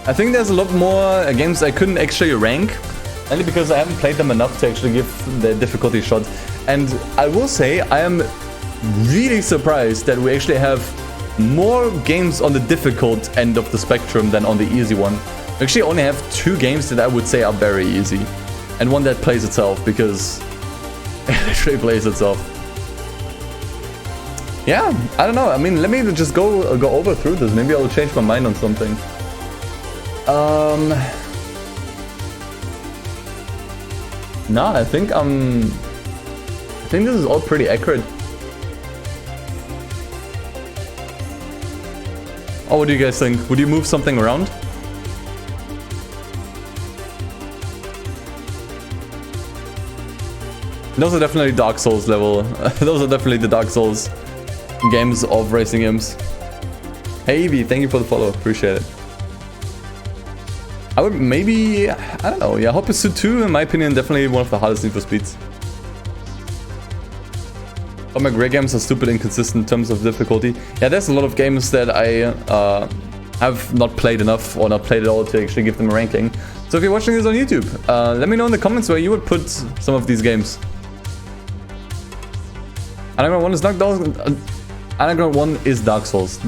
I think there's a lot more games I couldn't actually rank, only because I haven't played them enough to actually give the difficulty shot. And I will say, I am really surprised that we actually have more games on the difficult end of the spectrum than on the easy one. We actually only have 2 games that I would say are very easy. And one that plays itself, because it actually plays itself. Yeah, I don't know. I mean, let me just go over through this. Maybe I'll change my mind on something. No, I think this is all pretty accurate. Oh, what do you guys think? Would you move something around? Those are definitely Dark Souls level. Those are definitely the Dark Souls games of racing games. Hey Evie, thank you for the follow. Appreciate it. I would maybe, I don't know, yeah, Hot Pursuit 2, in my opinion, definitely one of the hardest Need for Speeds. All my great games are stupid inconsistent in terms of difficulty. Yeah, there's a lot of games that I have not played enough or not played at all to actually give them a ranking. So if you're watching this on YouTube, let me know in the comments where you would put some of these games. Underground 1 is Underground 1 is Dark Souls.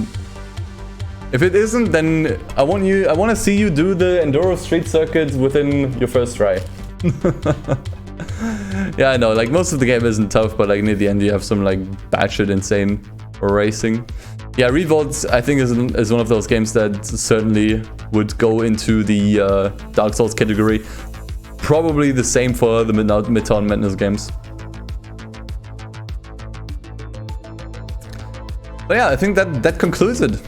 If it isn't, then I want to see you do the Enduro Street Circuit within your first try. Yeah, I know, like most of the game isn't tough, but like near the end you have some like batshit insane racing. Yeah, Revolt I think is one of those games that certainly would go into the Dark Souls category. Probably the same for the Midtown Madness games. But yeah, I think that concludes it.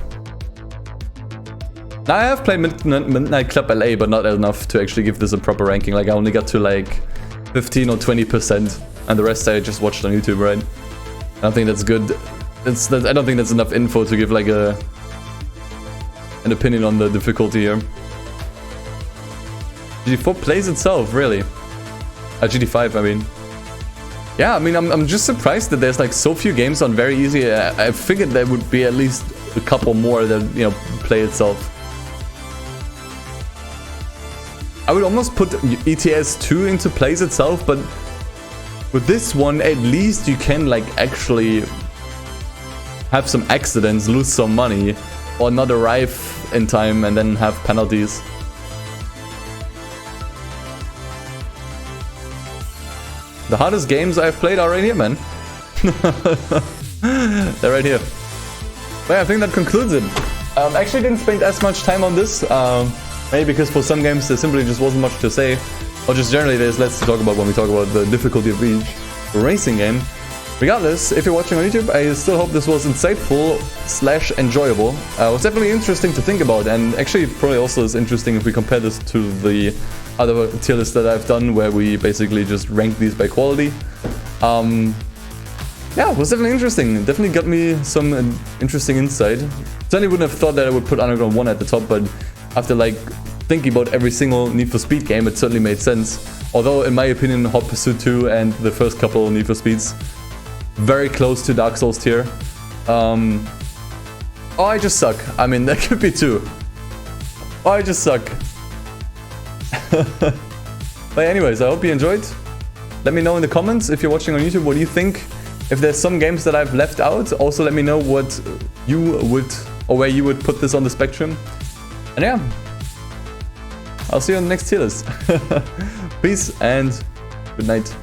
Now I have played Midnight Club LA, but not enough to actually give this a proper ranking. Like I only got to like 15 or 20%, and the rest I just watched on YouTube, right? I don't think that's good. I don't think that's enough info to give like an opinion on the difficulty here. GT4 plays itself, really. GT5, I mean. Yeah, I mean, I'm just surprised that there's like so few games on very easy. I figured there would be at least a couple more that, you know, play itself. I would almost put ETS 2 into plays itself, but with this one, at least you can like actually have some accidents, lose some money, or not arrive in time and then have penalties. The hardest games I've played are right here, man. They're right here. But yeah, I think that concludes it. Actually didn't spend as much time on this. Maybe because for some games there simply just wasn't much to say. or just generally there's less to talk about when we talk about the difficulty of each racing game. Regardless, if you're watching on YouTube, I still hope this was insightful / enjoyable. It was definitely interesting to think about, and actually probably also is interesting if we compare this to the other tier lists that I've done, where we basically just rank these by quality. Yeah, it was definitely interesting. It definitely got me some interesting insight. Certainly wouldn't have thought that I would put Underground 1 at the top, but after like thinking about every single Need for Speed game, it certainly made sense. Although, in my opinion, Hot Pursuit 2 and the first couple Need for Speeds, very close to Dark Souls tier. Oh, I just suck. I mean, that could be 2. Oh, I just suck. But anyways, I hope you enjoyed. Let me know in the comments if you're watching on YouTube, what do you think? If there's some games that I've left out, also let me know what you would, or where you would put this on the spectrum. And yeah, I'll see you on the next tier list. Peace and good night.